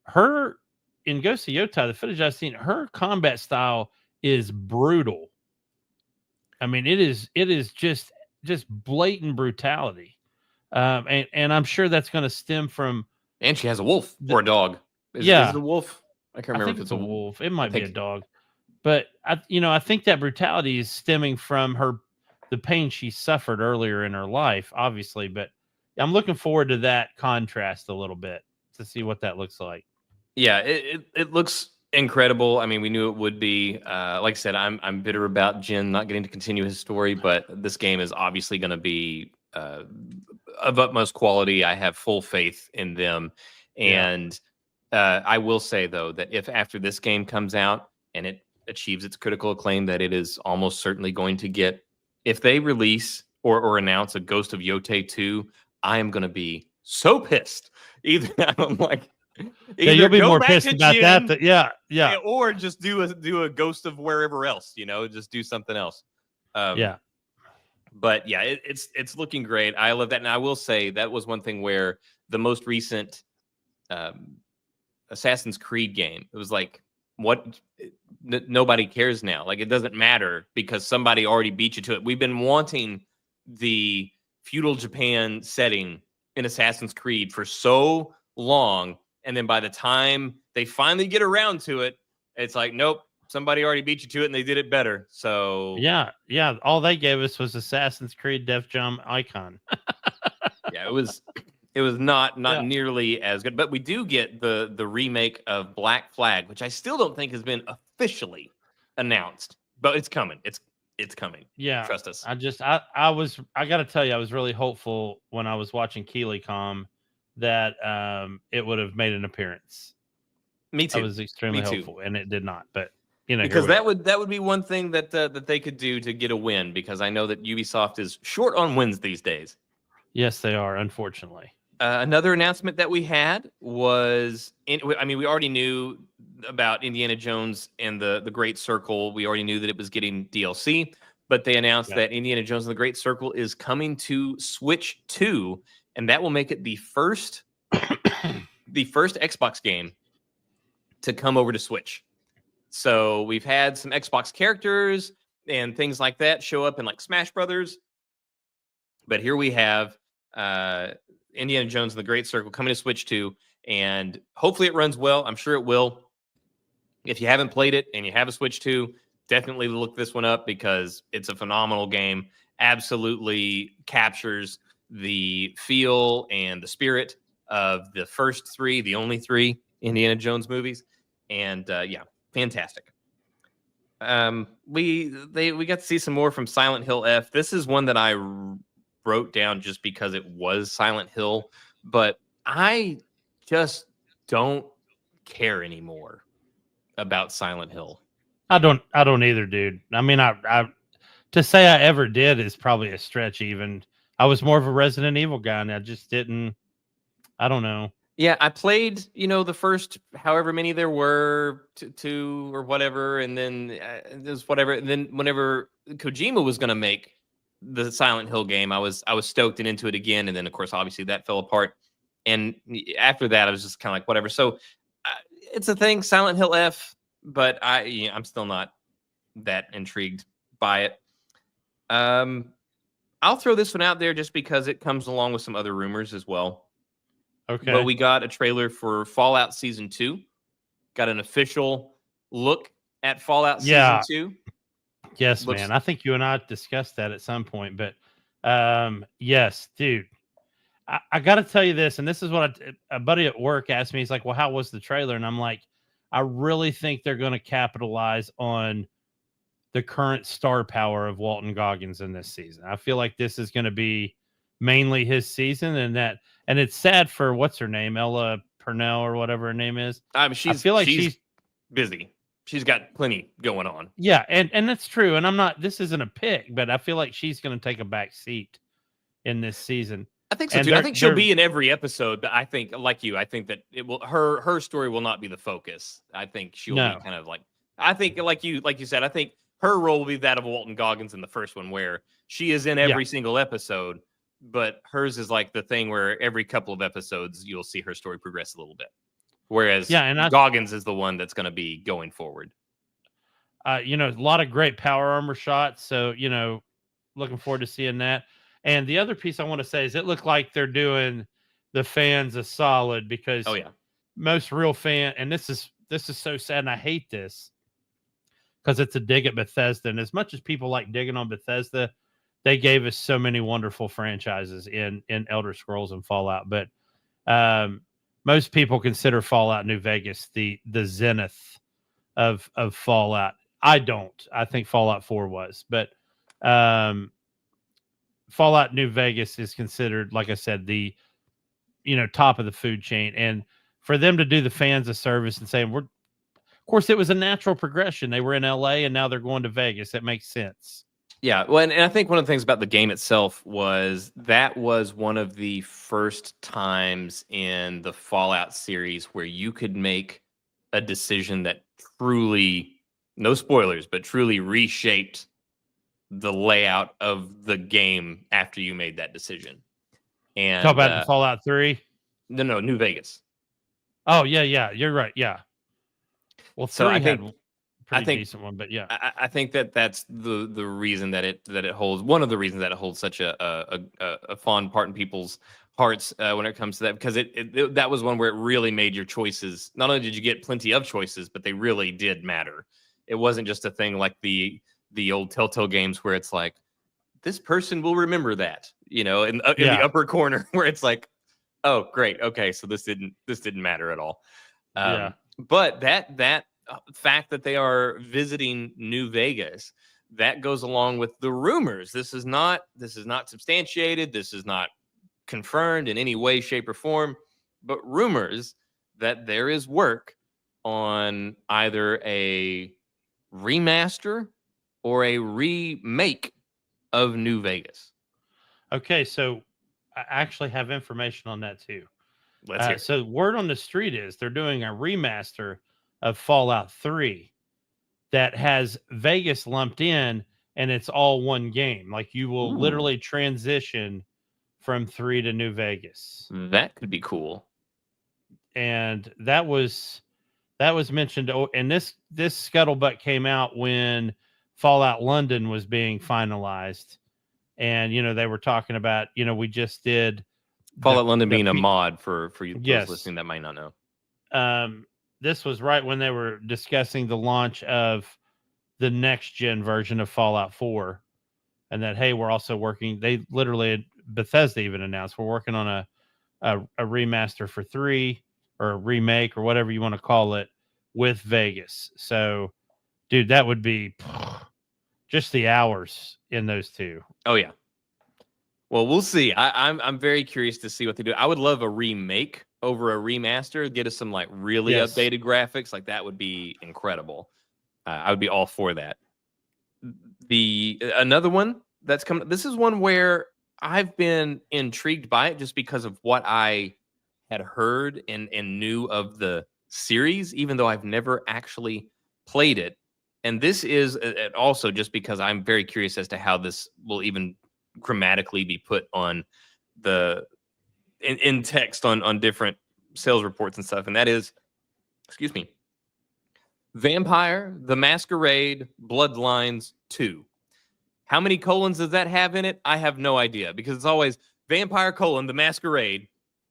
[SPEAKER 6] Her in Ghost of Yotai, the footage I've seen, her combat style is brutal. I mean, it is just blatant brutality, and I'm sure that's going to stem from.
[SPEAKER 5] And she has a wolf or a dog. Is it a wolf? I can't remember
[SPEAKER 6] I think
[SPEAKER 5] if
[SPEAKER 6] it's a wolf. It might be a dog, but I think that brutality is stemming from the pain she suffered earlier in her life, obviously. But I'm looking forward to that contrast a little bit to see what that looks like.
[SPEAKER 5] Yeah, it looks incredible. I mean, we knew it would be. Like I said, I'm bitter about Jin not getting to continue his story, but this game is obviously going to be of utmost quality. I have full faith in them, and I will say though that if after this game comes out and it achieves its critical acclaim that it is almost certainly going to get, if they release or announce a Ghost of Yote 2, I am going to be so pissed. Either I'm like.
[SPEAKER 6] Yeah, you'll be more pissed about that. Yeah.
[SPEAKER 5] Or just do a Ghost of wherever else, just do something else. But yeah, it's looking great. I love that, and I will say that was one thing where the most recent Assassin's Creed game, it was like, what? Nobody cares now. Like, it doesn't matter because somebody already beat you to it. We've been wanting the feudal Japan setting in Assassin's Creed for so long. And then by the time they finally get around to it, it's like, nope, somebody already beat you to it and they did it better. So
[SPEAKER 6] yeah. All they gave us was Assassin's Creed Def Jam Icon.
[SPEAKER 5] Yeah, it was not nearly as good. But we do get the remake of Black Flag, which I still don't think has been officially announced. But it's coming. It's coming.
[SPEAKER 6] Yeah.
[SPEAKER 5] Trust us.
[SPEAKER 6] I got to tell you, I was really hopeful when I was watching KeelyCom that it would have made an appearance.
[SPEAKER 5] Me too.
[SPEAKER 6] I was extremely hopeful, and it did not. But
[SPEAKER 5] because that would be one thing that they could do to get a win. Because I know that Ubisoft is short on wins these days.
[SPEAKER 6] Yes, they are. Unfortunately,
[SPEAKER 5] another announcement that we had was, we already knew about Indiana Jones and the Great Circle. We already knew that it was getting DLC, but they announced that Indiana Jones and the Great Circle is coming to Switch 2. And that will make it the first Xbox game to come over to Switch. So we've had some Xbox characters and things like that show up in like Smash Brothers. But here we have Indiana Jones and the Great Circle coming to Switch 2. And hopefully it runs well. I'm sure it will. If you haven't played it and you have a Switch 2, definitely look this one up because it's a phenomenal game. Absolutely captures the feel and the spirit of the first three, the only three Indiana Jones movies. And fantastic. We got to see some more from Silent Hill F. This is one that I wrote down just because it was Silent Hill, but I just don't care anymore about Silent Hill.
[SPEAKER 6] I don't either, dude. I mean, I to say I ever did is probably a stretch. Even I was more of a Resident Evil guy, and I just didn't. I don't know.
[SPEAKER 5] Yeah, I played, the first however many there were, two or whatever, and then there's whatever. And then whenever Kojima was going to make the Silent Hill game, I was stoked and into it again. And then, of course, obviously that fell apart. And after that, I was just kind of like, whatever. So it's a thing, Silent Hill F, but I'm still not that intrigued by it. I'll throw this one out there just because it comes along with some other rumors as well.
[SPEAKER 6] Okay.
[SPEAKER 5] But we got a trailer for Fallout Season 2. Got an official look at Fallout Season 2.
[SPEAKER 6] Yes, man. I think you and I discussed that at some point. But yes, dude. I got to tell you this, and this is what a buddy at work asked me. He's like, "Well, how was the trailer?" And I'm like, "I really think they're going to capitalize on the current star power of Walton Goggins in this season. I feel like this is going to be mainly his season, and it's sad for what's her name, Ella Purnell or whatever her name is. I feel like she's
[SPEAKER 5] busy. She's got plenty going on.
[SPEAKER 6] Yeah, and that's true. And this isn't a pick, but I feel like she's going to take a back seat in this season.
[SPEAKER 5] I think so too. I think she'll be in every episode, but I think, like you, I think that it will her story will not be the focus. I think she'll be kind of like, I think like you said, I think her role will be that of Walton Goggins in the first one, where she is in every single episode, but hers is like the thing where every couple of episodes you'll see her story progress a little bit. Whereas Goggins is the one that's going to be going forward.
[SPEAKER 6] A lot of great power armor shots. So, looking forward to seeing that. And the other piece I want to say is it looked like they're doing the fans a solid because most real fan, and this is so sad, and I hate this because it's a dig at Bethesda. And as much as people like digging on Bethesda, they gave us so many wonderful franchises in Elder Scrolls and Fallout. But most people consider Fallout New Vegas the zenith of Fallout. I don't. I think Fallout 4 was, but Fallout New Vegas is considered, like I said, the top of the food chain. And for them to do the fans a service and saying of course, it was a natural progression. They were in LA and now they're going to Vegas. It makes sense.
[SPEAKER 5] Yeah, well, and I think one of the things about the game itself was that was one of the first times in the Fallout series where you could make a decision that truly, no spoilers, but truly reshaped the layout of the game after you made that decision. And
[SPEAKER 6] talk about Fallout 3?
[SPEAKER 5] No, New Vegas.
[SPEAKER 6] Oh, yeah, you're right. Yeah. Well,
[SPEAKER 5] so I think
[SPEAKER 6] pretty decent one, but yeah,
[SPEAKER 5] I think that's the reason that it holds, one of the reasons that it holds such a fond part in people's hearts when it comes to that, because it that was one where it really made your choices. Not only did you get plenty of choices, but they really did matter. It wasn't just a thing like the old Telltale games where it's like, this person will remember that, in the upper corner, where it's like, oh great, okay, so this didn't matter at all. But that fact that they are visiting New Vegas, that goes along with the rumors. This is not substantiated. This is not confirmed in any way, shape, or form, but rumors that there is work on either a remaster or a remake of New Vegas.
[SPEAKER 6] Okay, so I actually have information on that too.
[SPEAKER 5] Let's hear.
[SPEAKER 6] So word on the street is they're doing a remaster of Fallout 3 that has Vegas lumped in, and it's all one game. Like you will literally transition from 3 to New Vegas.
[SPEAKER 5] That could be cool.
[SPEAKER 6] And that was mentioned. And this scuttlebutt came out when Fallout London was being finalized. And, they were talking about, we just did
[SPEAKER 5] Fallout London being a mod for you listening that might not know.
[SPEAKER 6] This was right when they were discussing the launch of the next gen version of Fallout 4, and that, hey, we're also working. They literally, Bethesda even announced, we're working on a remaster for 3 or a remake or whatever you want to call it with Vegas. So, dude, that would be just the hours in those two.
[SPEAKER 5] Oh yeah. Well, we'll see. I'm very curious to see what they do. I would love a remake over a remaster. Get us some like really updated graphics. Like that would be incredible. I would be all for that. Another one that's coming. This is one where I've been intrigued by it just because of what I had heard and knew of the series, even though I've never actually played it. And this is also just because I'm very curious as to how this will even grammatically be put on in text on different sales reports and stuff. And that is, Vampire the Masquerade Bloodlines 2. How many colons does that have in it? I have no idea, because it's always Vampire : the Masquerade,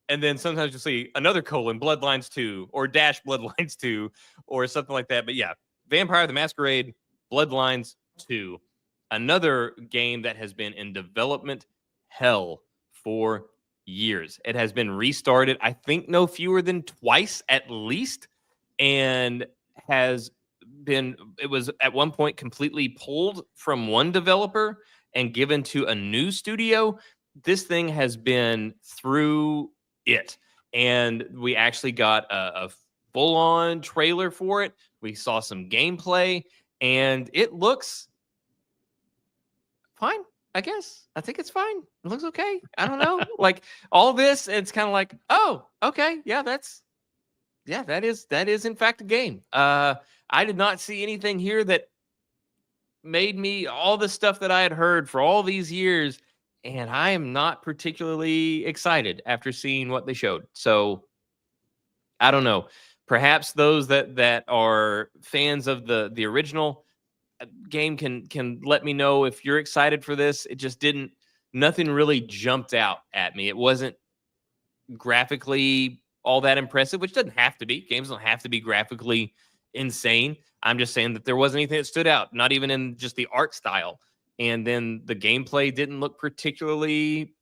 [SPEAKER 5] and then sometimes you'll see another colon, Bloodlines 2, or dash Bloodlines 2, or something like that. But yeah, Vampire the Masquerade Bloodlines 2. Another game that has been in development hell for years. It has been restarted, I think, no fewer than twice at least, and it was at one point completely pulled from one developer and given to a new studio. This thing has been through it. And we actually got a full on trailer for it. We saw some gameplay, and it looks fine, I guess. I think it's fine. It looks okay. I don't know. Like all this, it's kind of like, oh, okay. Yeah, that is in fact a game. I did not see anything here that made me all the stuff that I had heard for all these years, and I am not particularly excited after seeing what they showed. So I don't know. Perhaps those that are fans of the original game can let me know if you're excited for this. It just didn't. Nothing really jumped out at me. It wasn't graphically all that impressive, which doesn't have to be. Games don't have to be graphically insane. I'm just saying that there wasn't anything that stood out, not even in just the art style. And then the gameplay didn't look particularly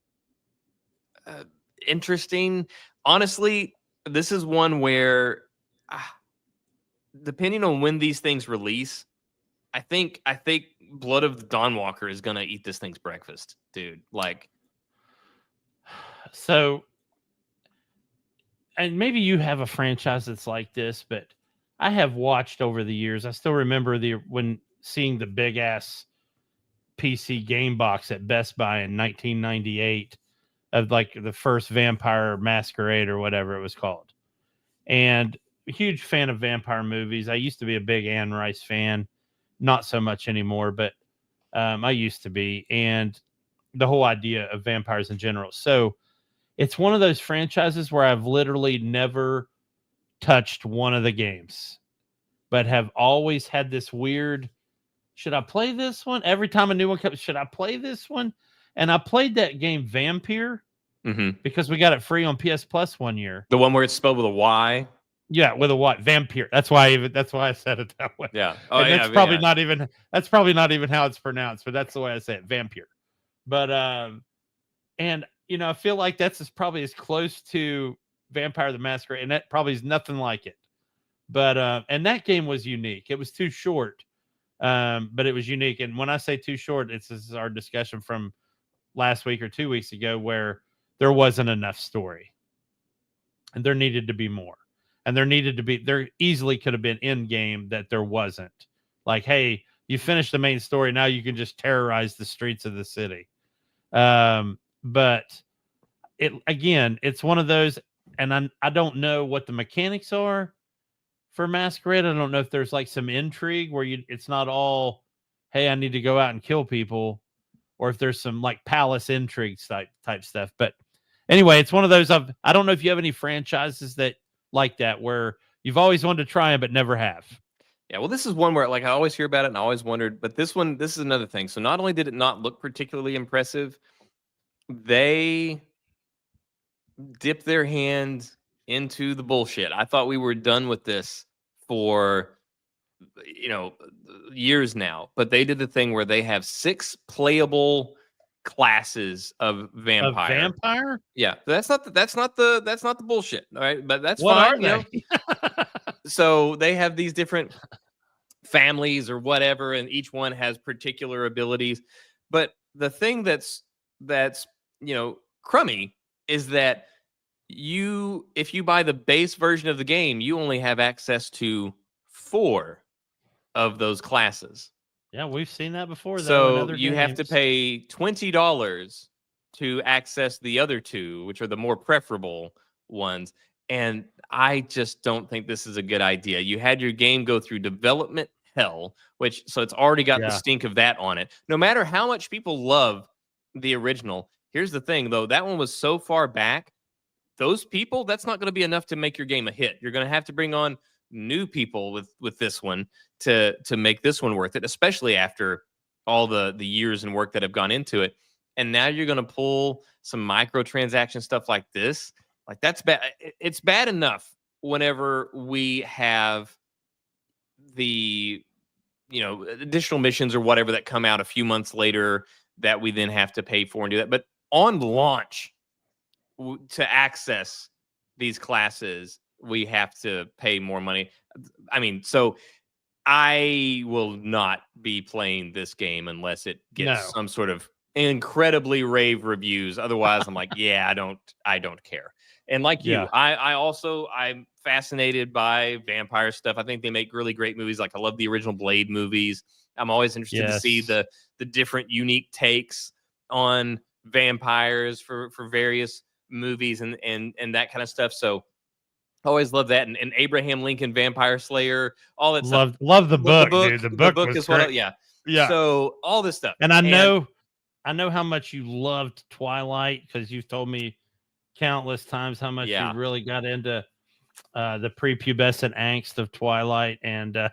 [SPEAKER 5] interesting. Honestly, this is one where, depending on when these things release, I think Blood of the Dawnwalker is gonna eat this thing's breakfast, dude. Like,
[SPEAKER 6] so, and maybe you have a franchise that's like this, but I have watched over the years. I still remember when seeing the big ass PC game box at Best Buy in 1998 of like the first Vampire Masquerade or whatever it was called. And a huge fan of vampire movies. I used to be a big Anne Rice fan, not so much anymore, but I used to be. And the whole idea of vampires in general. So it's one of those franchises where I've literally never touched one of the games, but have always had this weird, should I play this one? Every time a new one comes, should I play this one? And I played that game Vampire because we got it free on PS Plus one year.
[SPEAKER 5] The one where it's spelled with a Y.
[SPEAKER 6] Yeah, with a what? Vampire. That's why I said it that way.
[SPEAKER 5] Yeah.
[SPEAKER 6] Oh, and that's probably not even how it's pronounced, but that's the way I say it, Vampire. But and I feel like that's probably as close to Vampire the Masquerade, and that probably is nothing like it. But and that game was unique. It was too short. But it was unique. And when I say too short, this is our discussion from last week or 2 weeks ago, where there wasn't enough story and there needed to be more. And there easily could have been in game that there wasn't. Like, hey, you finished the main story. Now you can just terrorize the streets of the city. But it's one of those, and I don't know what the mechanics are for Masquerade. I don't know if there's like some intrigue where it's not all, hey, I need to go out and kill people, or if there's some like palace intrigue type stuff. But anyway, it's one of those I don't know if you have any franchises that like that where you've always wanted to try them but never have.
[SPEAKER 5] Yeah, well, this is one where like I always hear about it and I always wondered, but this is another thing. So not only did it not look particularly impressive, they dipped their hand into the bullshit. I thought we were done with this for years now, but they did the thing where they have 6 playable classes of vampire.
[SPEAKER 6] A vampire?
[SPEAKER 5] Yeah, that's not the bullshit. All right, but that's
[SPEAKER 6] what
[SPEAKER 5] fine.
[SPEAKER 6] Are they?
[SPEAKER 5] So they have these different families or whatever, and each one has particular abilities. But the thing that's crummy is that if you buy the base version of the game, you only have access to 4 of those classes.
[SPEAKER 6] Yeah, we've seen that before.
[SPEAKER 5] So you have to pay $20 to access the other 2, which are the more preferable ones. And I just don't think this is a good idea. You had your game go through development hell, so it's already got the stink of that on it. No matter how much people love the original, here's the thing, though. That one was so far back. Those people, that's not going to be enough to make your game a hit. You're going to have to bring on new people with this one to make this one worth it, especially after all the years and work that have gone into it. And now you're going to pull some microtransaction stuff like this. Like, that's bad. It's bad enough whenever we have the additional missions or whatever that come out a few months later that we then have to pay for and do that. But on launch, to access these classes, we have to pay more money. I mean, so I will not be playing this game unless it gets
[SPEAKER 6] No.
[SPEAKER 5] some sort of incredibly rave reviews. Otherwise, I'm like, yeah, I don't care. And like
[SPEAKER 6] Yeah.
[SPEAKER 5] you, I'm fascinated by vampire stuff. I think they make really great movies. Like I love the original Blade movies. I'm always interested to see
[SPEAKER 6] Yes.
[SPEAKER 5] the different unique takes on vampires for various movies and that kind of stuff. So I always love that. And Abraham Lincoln Vampire Slayer, all that stuff.
[SPEAKER 6] Love the
[SPEAKER 5] The
[SPEAKER 6] book,
[SPEAKER 5] book,
[SPEAKER 6] dude. The
[SPEAKER 5] the
[SPEAKER 6] book
[SPEAKER 5] book
[SPEAKER 6] was
[SPEAKER 5] is what.
[SPEAKER 6] great.
[SPEAKER 5] Yeah.
[SPEAKER 6] Yeah.
[SPEAKER 5] So all this stuff,
[SPEAKER 6] And I know how much you loved Twilight, because you've told me countless times how much
[SPEAKER 5] Yeah.
[SPEAKER 6] you really got into the prepubescent angst of Twilight. And I'm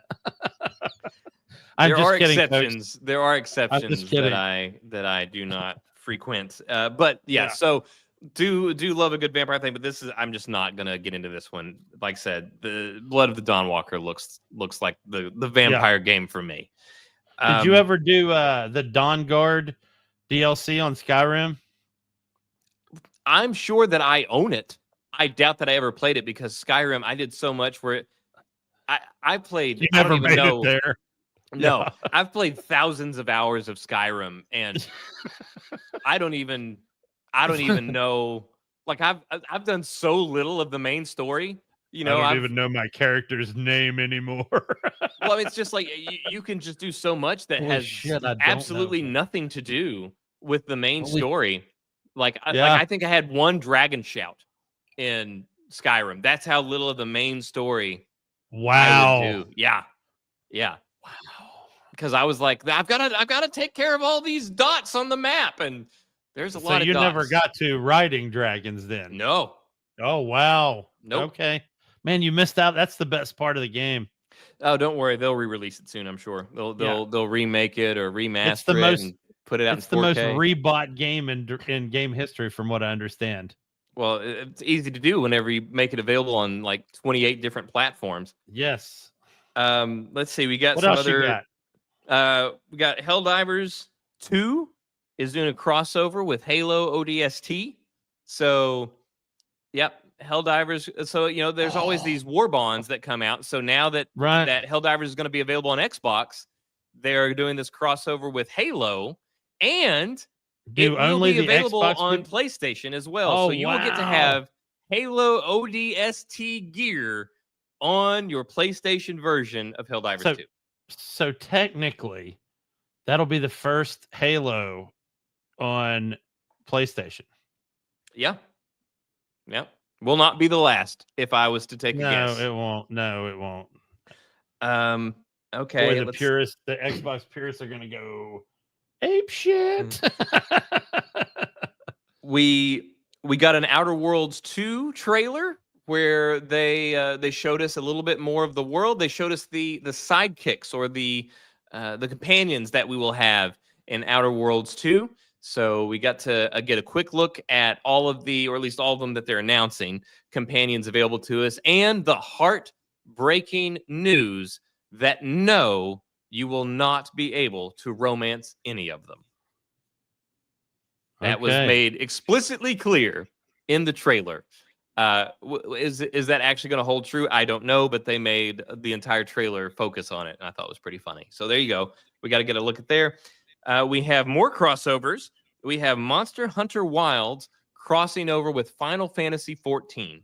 [SPEAKER 5] there
[SPEAKER 6] just
[SPEAKER 5] are
[SPEAKER 6] kidding,
[SPEAKER 5] exceptions.
[SPEAKER 6] folks.
[SPEAKER 5] There are exceptions
[SPEAKER 6] kidding.
[SPEAKER 5] that I do not frequent. But yeah,
[SPEAKER 6] Yeah.
[SPEAKER 5] so do love a good vampire thing. But this is I'm just not gonna get into this one. Like I said, the Blood of the Dawnwalker looks like the vampire game for me.
[SPEAKER 6] Did you ever do the Dawn Guard DLC on Skyrim?
[SPEAKER 5] I'm sure that I own it. I doubt that I ever played it because Skyrim, I did so much where I played.
[SPEAKER 6] You
[SPEAKER 5] I don't
[SPEAKER 6] never
[SPEAKER 5] even
[SPEAKER 6] made
[SPEAKER 5] know.
[SPEAKER 6] it there.
[SPEAKER 5] No,
[SPEAKER 6] Yeah.
[SPEAKER 5] I've played thousands of hours of Skyrim, and I don't even know. Like I've done so little of the main story. You know,
[SPEAKER 6] I don't even know my character's name anymore.
[SPEAKER 5] well, I mean, it's just like you can just do so much that
[SPEAKER 6] Holy
[SPEAKER 5] has
[SPEAKER 6] shit, I don't
[SPEAKER 5] absolutely
[SPEAKER 6] know.
[SPEAKER 5] nothing to do with the main
[SPEAKER 6] Holy-
[SPEAKER 5] story. Like
[SPEAKER 6] Yeah.
[SPEAKER 5] I think I had one dragon shout in Skyrim. That's how little of the main story I
[SPEAKER 6] Wow.
[SPEAKER 5] would do. Yeah. Wow. Because I was like, I've got to take care of all these dots on the map, and there's a lot
[SPEAKER 6] So
[SPEAKER 5] of
[SPEAKER 6] you
[SPEAKER 5] dots.
[SPEAKER 6] never got to riding dragons then?
[SPEAKER 5] No.
[SPEAKER 6] Oh wow.
[SPEAKER 5] Nope.
[SPEAKER 6] Okay. Man, you missed out. That's the best part of the game.
[SPEAKER 5] Oh, don't worry. They'll re-release it soon. I'm sure they'll remake it or remaster it and put it out in 4K.
[SPEAKER 6] It's the most rebought game in game history, from what I understand.
[SPEAKER 5] Well, it's easy to do whenever you make it available on like 28 different platforms.
[SPEAKER 6] Yes.
[SPEAKER 5] Let's see. We got
[SPEAKER 6] What
[SPEAKER 5] some
[SPEAKER 6] else
[SPEAKER 5] other.
[SPEAKER 6] you got?
[SPEAKER 5] We got Helldivers 2 is doing a crossover with Halo ODST. So, yep, Helldivers. So there's always these war bonds that come out. So now that Helldivers is going to be available on Xbox, they're doing this crossover with Halo, and it will be available on PlayStation as well.
[SPEAKER 6] Oh,
[SPEAKER 5] so you will get to have Halo ODST gear on your PlayStation version of Helldivers 2.
[SPEAKER 6] So technically, that'll be the first Halo on PlayStation.
[SPEAKER 5] Yeah. Will not be the last, if I was to take a guess.
[SPEAKER 6] No, it won't. No, it won't.
[SPEAKER 5] Okay.
[SPEAKER 6] Boy, the Xbox purists are gonna go ape shit.
[SPEAKER 5] We got an Outer Worlds 2 trailer where they showed us a little bit more of the world. They showed us the sidekicks or the companions that we will have in Outer Worlds 2. So we got to get a quick look at all of or at least all of them that they're announcing, companions available to us, and the heartbreaking news that no, you will not be able to romance any of them. That was made explicitly clear in the trailer. Is that actually going to hold true? I don't know, but they made the entire trailer focus on it, and I thought it was pretty funny. So there you go. We got to get a look at there. We have more crossovers. We have Monster Hunter Wilds crossing over with Final Fantasy 14.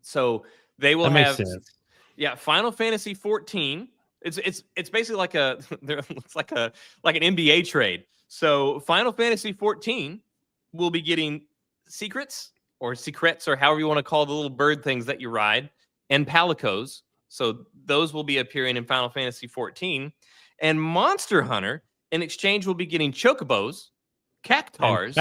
[SPEAKER 5] So they will have
[SPEAKER 6] sense.
[SPEAKER 5] Yeah, Final Fantasy 14. It's basically like it's like an NBA trade. So Final Fantasy 14 will be getting secrets or however you want to call the little bird things that you ride, and palicos. So those will be appearing in Final Fantasy 14. And Monster Hunter, in exchange, will be getting chocobos, cactars.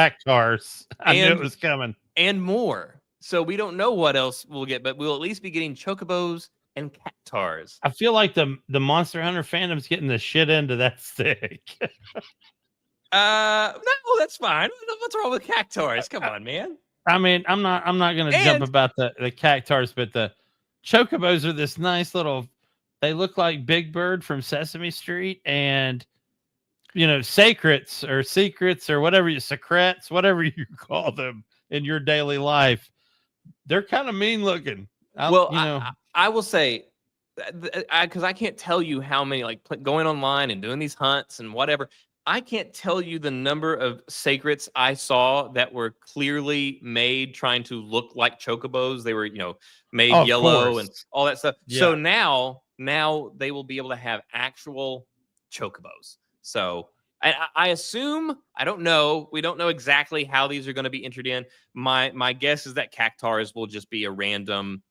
[SPEAKER 6] I knew it was coming.
[SPEAKER 5] And more. So we don't know what else we'll get, but we'll at least be getting chocobos and cactars.
[SPEAKER 6] I feel like the Monster Hunter fandom's getting the shit into that stick.
[SPEAKER 5] No, that's fine. What's wrong with cactars? Come on, man.
[SPEAKER 6] I mean, I'm not going to jump about the cactars, but the chocobos are this nice little. They look like Big Bird from Sesame Street, and secrets or whatever you call them. in your daily life, they're kind of mean looking.
[SPEAKER 5] Well, I will say, because I can't tell you how many, like going online and doing these hunts and whatever. I can't tell you the number of sacrets I saw that were clearly made trying to look like chocobos. They were, made
[SPEAKER 6] Of
[SPEAKER 5] yellow and
[SPEAKER 6] course.
[SPEAKER 5] all that stuff.
[SPEAKER 6] Yeah.
[SPEAKER 5] So now they will be able to have actual chocobos. So I assume, I don't know. We don't know exactly how these are going to be entered in. My guess is that cactars will just be a random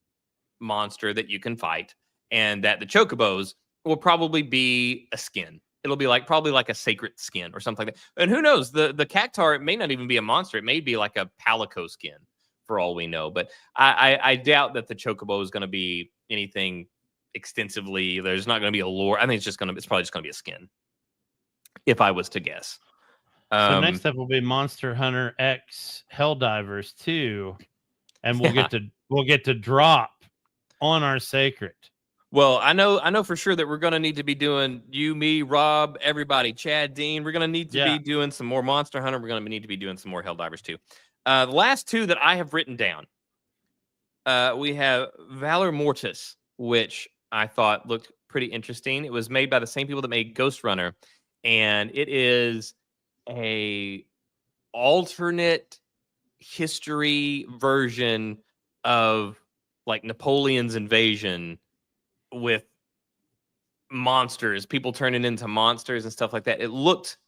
[SPEAKER 5] monster that you can fight, and that the chocobos will probably be a skin. It'll be probably like a sacred skin or something like that. And who knows? The cactar, it may not even be a monster. It may be like a palico skin for all we know. But I doubt that the chocobo is going to be anything extensively. There's not going to be a lore. I think it's probably just going to be a skin, if I was to guess.
[SPEAKER 6] So next up will be Monster Hunter X Helldivers 2, and we'll get to drop on our sacred.
[SPEAKER 5] Well, I know for sure that we're going to need to be doing, you, me, Rob, everybody, Chad, Dean. We're going to need to be doing some more Monster Hunter. We're going to need to be doing some more Helldivers too. The last two that I have written down, we have Valor Mortis, which I thought looked pretty interesting. It was made by the same people that made Ghost Runner, and it is a alternate history version of like Napoleon's invasion with monsters, people turning into monsters and stuff like that. It looked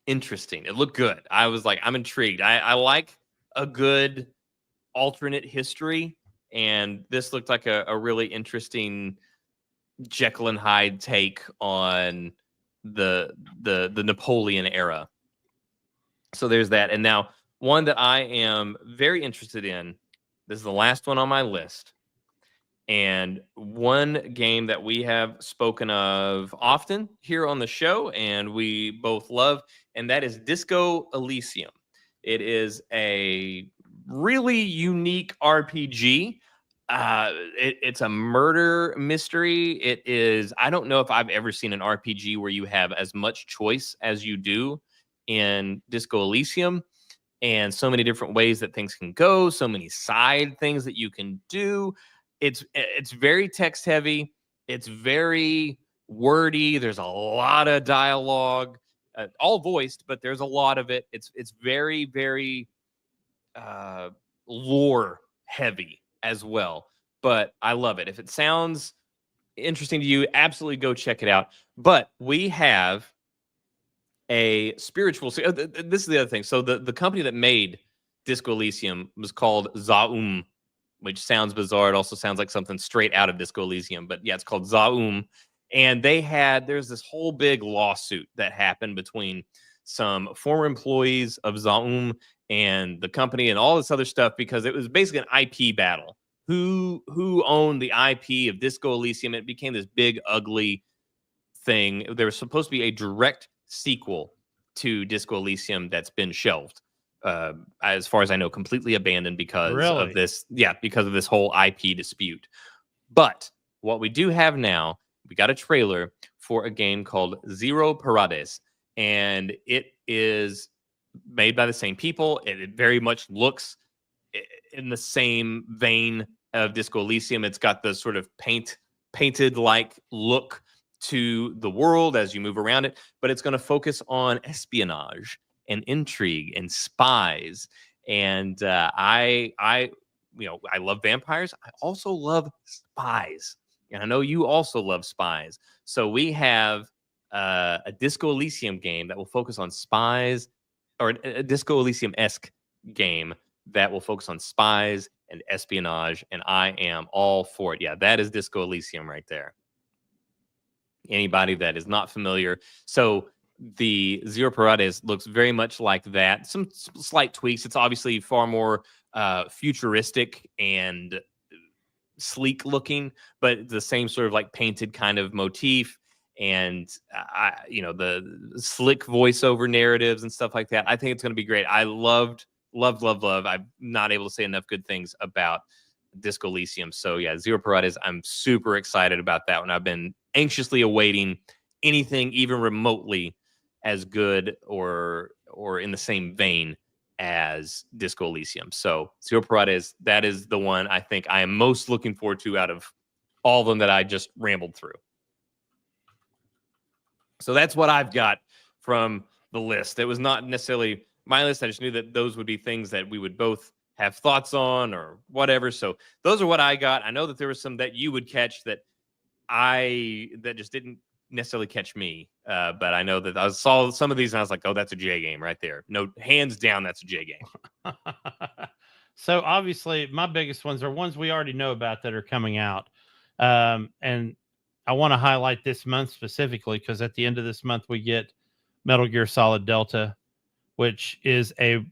[SPEAKER 5] interesting. It looked good. I was like, I'm intrigued. I like a good alternate history, and this looked like a really interesting Jekyll and Hyde take on the Napoleon era. So there's that. And now one that I am very interested in. This is the last one on my list. And one game that we have spoken of often here on the show, and we both love, and that is Disco Elysium. It is a really unique RPG. It's a murder mystery. It is, I don't know if I've ever seen an RPG where you have as much choice as you do in Disco Elysium, and so many different ways that things can go, so many side things that you can do. It's very text heavy. It's very wordy. There's a lot of dialogue, all voiced, but there's a lot of it. It's very, very lore heavy as well. But I love it. If it sounds interesting to you, absolutely go check it out. But we have a spiritual. This is the other thing. So the company that made Disco Elysium was called Zaum, which sounds bizarre. It also sounds like something straight out of Disco Elysium, but yeah, it's called Zaum. And there's this whole big lawsuit that happened between some former employees of Zaum and the company and all this other stuff, because it was basically an IP battle. Who owned the IP of Disco Elysium? It became this big, ugly thing. There was supposed to be a direct sequel to Disco Elysium that's been shelved. As far as I know, completely abandoned because of this. Yeah, because of this whole IP dispute. But what we do have now, we got a trailer for a game called Zero Parades, and it is made by the same people. It very much looks in the same vein of Disco Elysium. It's got the sort of painted like look to the world as you move around it, but it's going to focus on espionage and intrigue and spies. And I love vampires. I also love spies, and I know you also love spies. So we have a Disco Elysium game that will focus on spies, or a Disco Elysium-esque game that will focus on spies and espionage, and I am all for it. Yeah, that is Disco Elysium right there. Anybody that is not familiar. So the Zero Parades looks very much like that. Some slight tweaks. It's obviously far more futuristic and sleek looking, but the same sort of like painted kind of motif, and the slick voiceover narratives and stuff like that. I think it's going to be great. I love. I'm not able to say enough good things about Disco Elysium. So yeah, Zero Parades, I'm super excited about that one. I've been anxiously awaiting anything even remotely as good or in the same vein as Disco Elysium. So Zero Parade that is the one I think I am most looking forward to out of all of them that I just rambled through. So that's what I've got from the list. It was not necessarily my list. I just knew that those would be things that we would both have thoughts on or whatever. So those are what I got. I know that there was some that you would catch that just didn't necessarily catch me. But I know that I saw some of these and I was like, oh, that's a J game right there. No, hands down, that's a J game.
[SPEAKER 6] So obviously my biggest ones are ones we already know about that are coming out. And I want to highlight this month specifically because at the end of this month, we get Metal Gear Solid Delta, which is a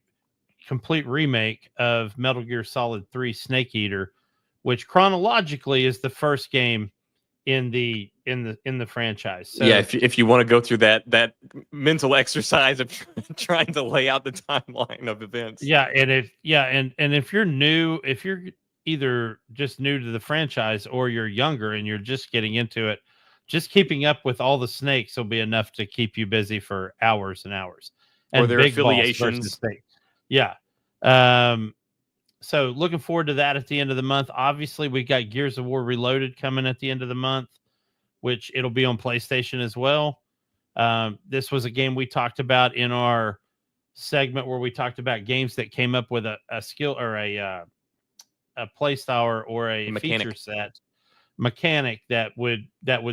[SPEAKER 6] complete remake of Metal Gear Solid 3 Snake Eater, which chronologically is the first game in the franchise. So,
[SPEAKER 5] yeah, if you want to go through that mental exercise of trying to lay out the timeline of events.
[SPEAKER 6] Yeah, and if you're new, if you're either just new to the franchise or you're younger and you're just getting into it, just keeping up with all the snakes will be enough to keep you busy for hours and hours. And
[SPEAKER 5] or their
[SPEAKER 6] big
[SPEAKER 5] affiliations.
[SPEAKER 6] Yeah. So looking forward to that at the end of the month. Obviously, we got Gears of War Reloaded coming at the end of the month, which it'll be on PlayStation as well. This was a game we talked about in our segment where we talked about games that came up with a skill or a play style or a feature set mechanic that would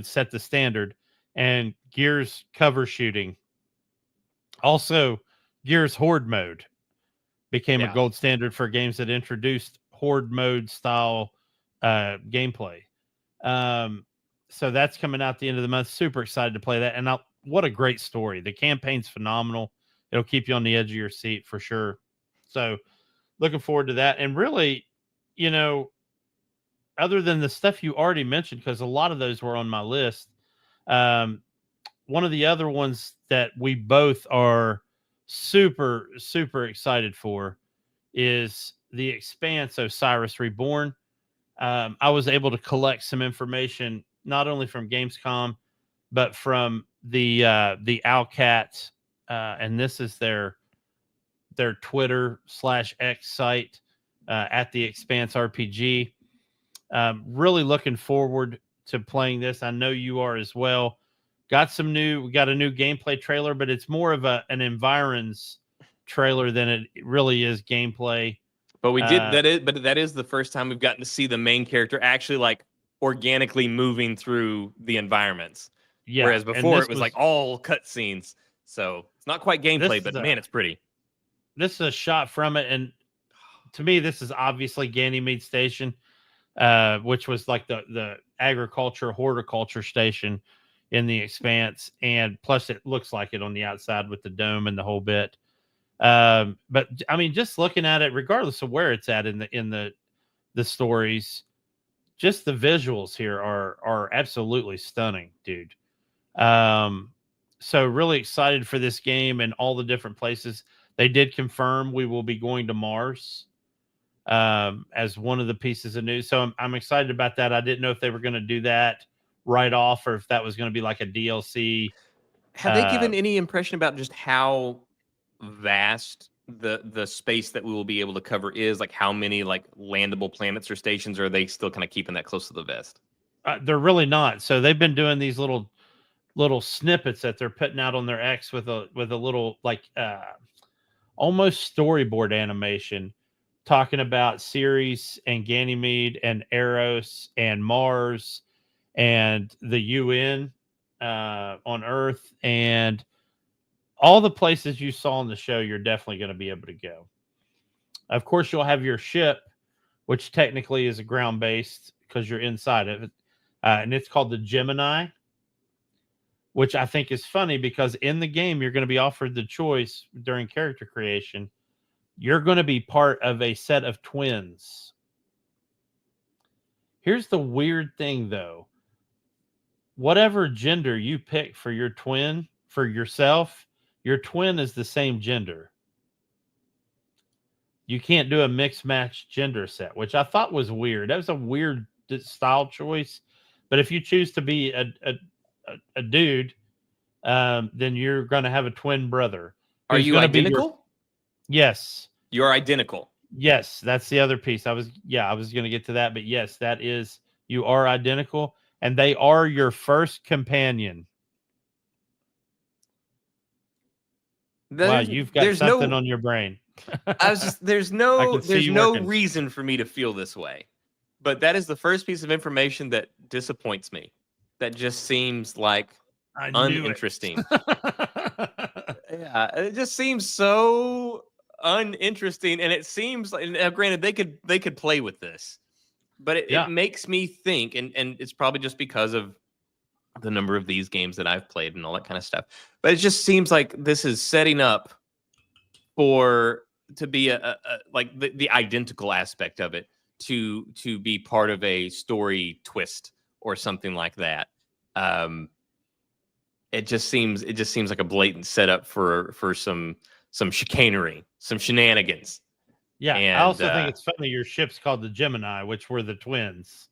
[SPEAKER 6] set the standard. And Gears cover shooting, also Gears Horde mode became a gold standard for games that introduced Horde mode style gameplay. So that's coming out the end of the month. Super excited to play that. And what a great story. The campaign's phenomenal. It'll keep you on the edge of your seat for sure. So looking forward to that. And really, other than the stuff you already mentioned, because a lot of those were on my list, one of the other ones that we both are super, super excited for is The Expanse Osiris Reborn. I was able to collect some information, not only from Gamescom, but from the Owlcat, and this is their Twitter/X site, at The Expanse RPG. Really looking forward to playing this. I know you are as well. We got a new gameplay trailer, but it's more of an environs trailer than it really is gameplay.
[SPEAKER 5] But that is the first time we've gotten to see the main character actually like organically moving through the environments. Yeah. Whereas before it was like all cutscenes. So it's not quite gameplay, but man, it's pretty.
[SPEAKER 6] This is a shot from it, and to me, this is obviously Ganymede Station, which was like the agriculture horticulture station in The Expanse, and plus it looks like it on the outside with the dome and the whole bit. But I mean, just looking at it, regardless of where it's at in the stories, just the visuals here are absolutely stunning, dude. So really excited for this game and all the different places. They did confirm we will be going to Mars as one of the pieces of news. So I'm excited about that. I didn't know if they were going to do that right off or if that was going to be like a DLC.
[SPEAKER 5] Have they given any impression about just how vast the space that we will be able to cover is? Like how many like landable planets or stations, or are they still kind of keeping that close to the vest?
[SPEAKER 6] They're really not. So they've been doing these little snippets that they're putting out on their X with a little like almost storyboard animation talking about Ceres and Ganymede and Eros and Mars and the UN on Earth and all the places you saw on the show. You're definitely going to be able to go. Of course, you'll have your ship, which technically is a ground-based because you're inside of it. And it's called the Gemini, which I think is funny because in the game, you're going to be offered the choice during character creation. You're going to be part of a set of twins. Here's the weird thing, though. Whatever gender you pick for your twin, for yourself, your twin is the same gender. You can't do a mixed match gender set, which I thought was weird. That was a weird style choice. But if you choose to be a dude, then you're going to have a twin brother.
[SPEAKER 5] Are you identical?
[SPEAKER 6] Yes.
[SPEAKER 5] You are identical.
[SPEAKER 6] Yes, that's the other piece. I was going to get to that, but yes, that is, you are identical, and they are your first companion. Wow, you've got something on your brain.
[SPEAKER 5] I was just there's
[SPEAKER 6] I
[SPEAKER 5] no
[SPEAKER 6] can see you working.
[SPEAKER 5] reason for me to feel this way. But that is the first piece of information that disappoints me. That just seems like
[SPEAKER 6] I knew
[SPEAKER 5] uninteresting.
[SPEAKER 6] it.
[SPEAKER 5] Yeah, it just seems so uninteresting, and it seems like, now granted, they could play with this, but
[SPEAKER 6] Yeah.
[SPEAKER 5] it makes me think, and it's probably just because of the number of these games that I've played and all that kind of stuff. But it just seems like this is setting up to be like the identical aspect of it to be part of a story twist or something like that. It just seems like a blatant setup for some chicanery, some shenanigans.
[SPEAKER 6] Yeah,
[SPEAKER 5] And
[SPEAKER 6] I also think it's funny your ship's called the Gemini, which were the twins.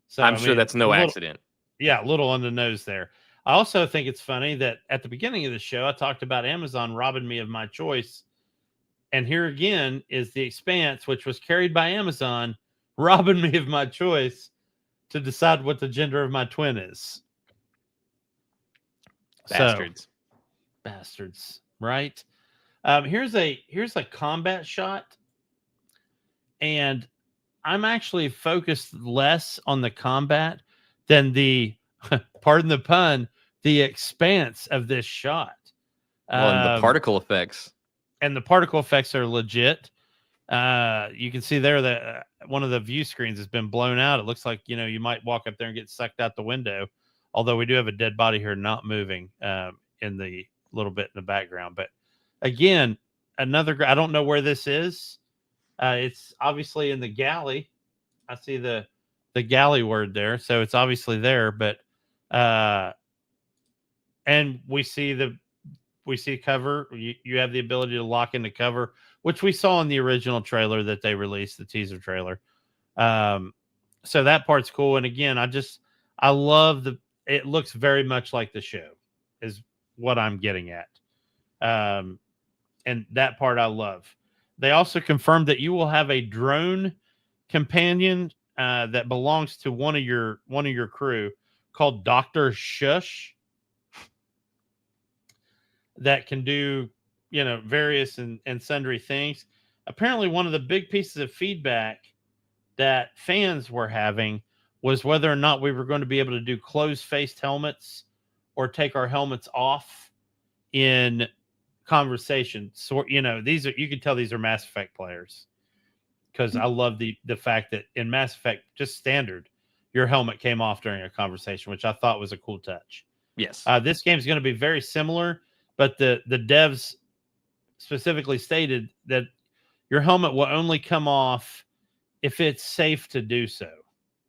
[SPEAKER 6] So
[SPEAKER 5] I'm sure that's no accident.
[SPEAKER 6] Yeah, a little on the nose there. I also think it's funny that at the beginning of the show, I talked about Amazon robbing me of my choice. And here again is The Expanse, which was carried by Amazon, robbing me of my choice to decide what the gender of my twin is.
[SPEAKER 5] Bastards.
[SPEAKER 6] So, bastards, right? Here's a combat shot. And I'm actually focused less on the combat than the, pardon the pun, the expanse of this shot.
[SPEAKER 5] Well, and the particle effects.
[SPEAKER 6] And the particle effects are legit. You can see there that one of the view screens has been blown out. It looks like, you might walk up there and get sucked out the window. Although we do have a dead body here not moving in the little bit in the background. But again, I don't know where this is. It's obviously in the galley. I see the galley word there, so it's obviously there. But and we see cover. You have the ability to lock into cover, which we saw in the original trailer that they released, the teaser trailer. So that part's cool. And again, I love it looks very much like the show is what I'm getting at. And that part I love. They also confirmed that you will have a drone companion that belongs to one of your crew called Dr. Shush that can do, various and sundry things. Apparently, one of the big pieces of feedback that fans were having was whether or not we were going to be able to do closed-faced helmets or take our helmets off in conversation. So, you can tell these are Mass Effect players, because I love the fact that in Mass Effect, just standard, your helmet came off during a conversation, which I thought was a cool touch.
[SPEAKER 5] Yes.
[SPEAKER 6] This game is going to be very similar, but the devs specifically stated that your helmet will only come off if it's safe to do so.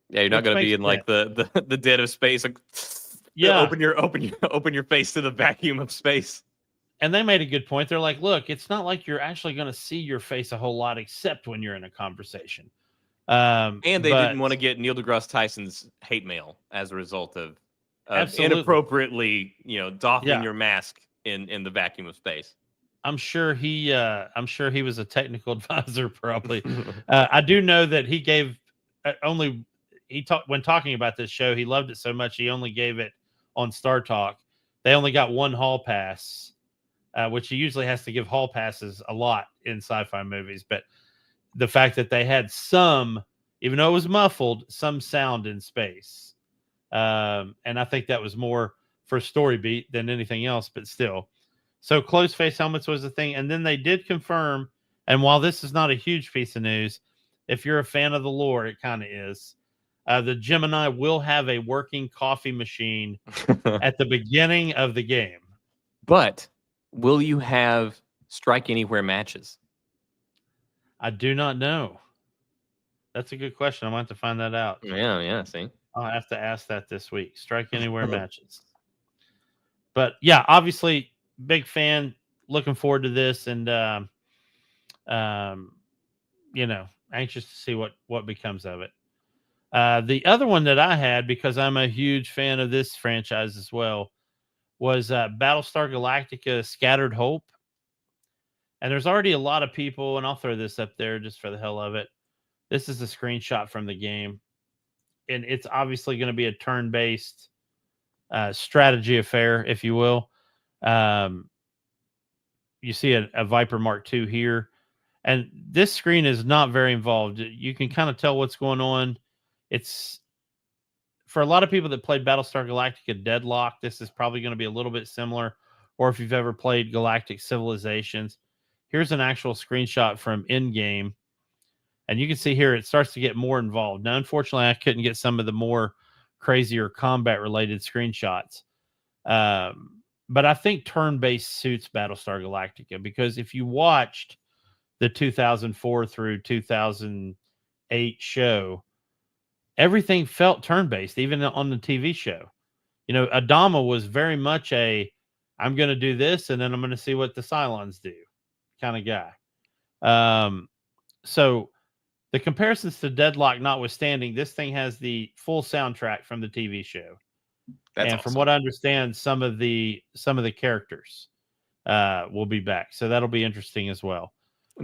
[SPEAKER 5] Yeah, you're not going to be in like the dead of space. Like,
[SPEAKER 6] yeah,
[SPEAKER 5] open your face to the vacuum of space.
[SPEAKER 6] And they made a good point. They're like, look, it's not like you're actually going to see your face a whole lot, except when you're in a conversation.
[SPEAKER 5] And they didn't want to get Neil deGrasse Tyson's hate mail as a result of inappropriately, doffing your mask in the vacuum of space.
[SPEAKER 6] I'm sure he was a technical advisor, probably. I do know that he gave when talking about this show, he loved it so much he only gave it on Star Talk. They only got one hall pass, which he usually has to give hall passes a lot in sci-fi movies. But the fact that they had some, even though it was muffled, some sound in space, and I think that was more for story beat than anything else. But still. So closed face helmets was the thing. And then they did confirm, and while this is not a huge piece of news, if you're a fan of the lore, it kind of is. The Gemini will have a working coffee machine at the beginning of the game.
[SPEAKER 5] But will you have Strike Anywhere matches?
[SPEAKER 6] I do not know. That's a good question. I might have to find that out.
[SPEAKER 5] Yeah, see?
[SPEAKER 6] I'll have to ask that this week. Strike Anywhere matches. But yeah, obviously, big fan, looking forward to this, and anxious to see what becomes of it. The other one that I had, because I'm a huge fan of this franchise as well, was Battlestar Galactica Scattered Hope. And there's already a lot of people, and I'll throw this up there just for the hell of it. This is a screenshot from the game, and it's obviously going to be a turn-based strategy affair, if you will. You see a Viper Mark II here, and this screen is not very involved. You can kind of tell what's going on. It's for a lot of people that played Battlestar Galactica Deadlock, this is probably going to be a little bit similar. Or if you've ever played Galactic Civilizations, here's an actual screenshot from in-game. And you can see here it starts to get more involved. Now, unfortunately, I couldn't get some of the more crazier combat-related screenshots. But I think turn-based suits Battlestar Galactica, because if you watched the 2004 through 2008 show, everything felt turn-based, even on the TV show. You know, Adama was very much I'm going to do this, and then I'm going to see what the Cylons do kind of guy. So the comparisons to Deadlock notwithstanding, this thing has the full soundtrack from the TV show.
[SPEAKER 1] That's
[SPEAKER 6] and
[SPEAKER 1] awesome.
[SPEAKER 6] From what I understand, some of the characters will be back. So that'll be interesting as well.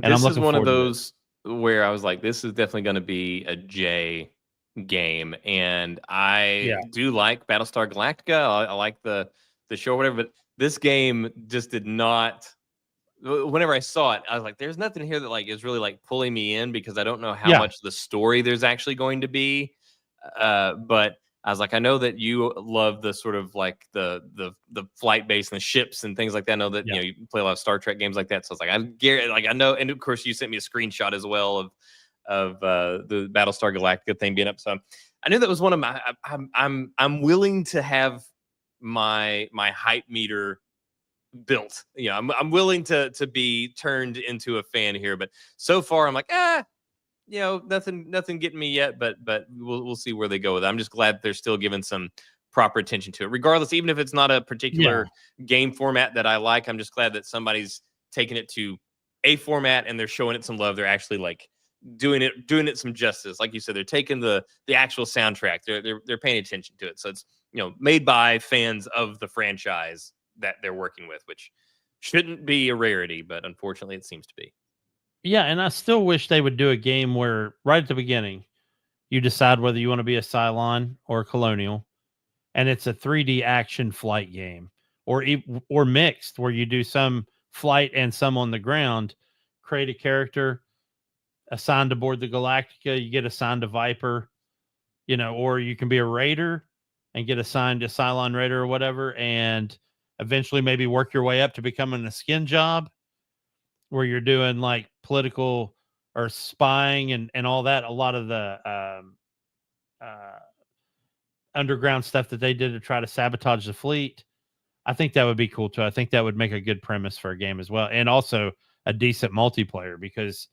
[SPEAKER 6] And
[SPEAKER 1] this is one of those where I was like, this is definitely going to be a J game. And I do like Battlestar Galactica. I like the show or whatever, but this game just did not. Whenever I saw it, I was like, there's nothing here that like is really like pulling me in, because I don't know how much the story there's actually going to be. But I was like, I know that you love the sort of like the flight base and the ships and things like that. I know that you know you play a lot of Star Trek games like that. So I was like, I know, and of course you sent me a screenshot as well of the Battlestar Galactica thing being up. So I knew that was one of my. I'm willing to have my hype meter built. You know, I'm willing to be turned into a fan here, but so far I'm like, you know, nothing getting me yet, but we'll see where they go with it. I'm just glad they're still giving some proper attention to it, regardless, even if it's not a particular game format that I like. I'm just glad that somebody's taking it to a format and they're showing it some love. They're actually like doing it some justice. Like you said, they're taking the actual soundtrack. They're paying attention to it. So it's, you know, made by fans of the franchise that they're working with, which shouldn't be a rarity, but unfortunately it seems to be.
[SPEAKER 6] Yeah, and I still wish they would do a game where right at the beginning you decide whether you want to be a Cylon or a Colonial, and it's a 3D action flight game, or mixed, where you do some flight and some on the ground. Create a character assigned aboard the Galactica, you get assigned a Viper, you know, or you can be a Raider and get assigned a Cylon Raider or whatever, and eventually maybe work your way up to becoming a skin job, where you're doing like political or spying and all that. A lot of the underground stuff that they did to try to sabotage the fleet. I think that would be cool too. I think that would make a good premise for a game as well. And also a decent multiplayer, because,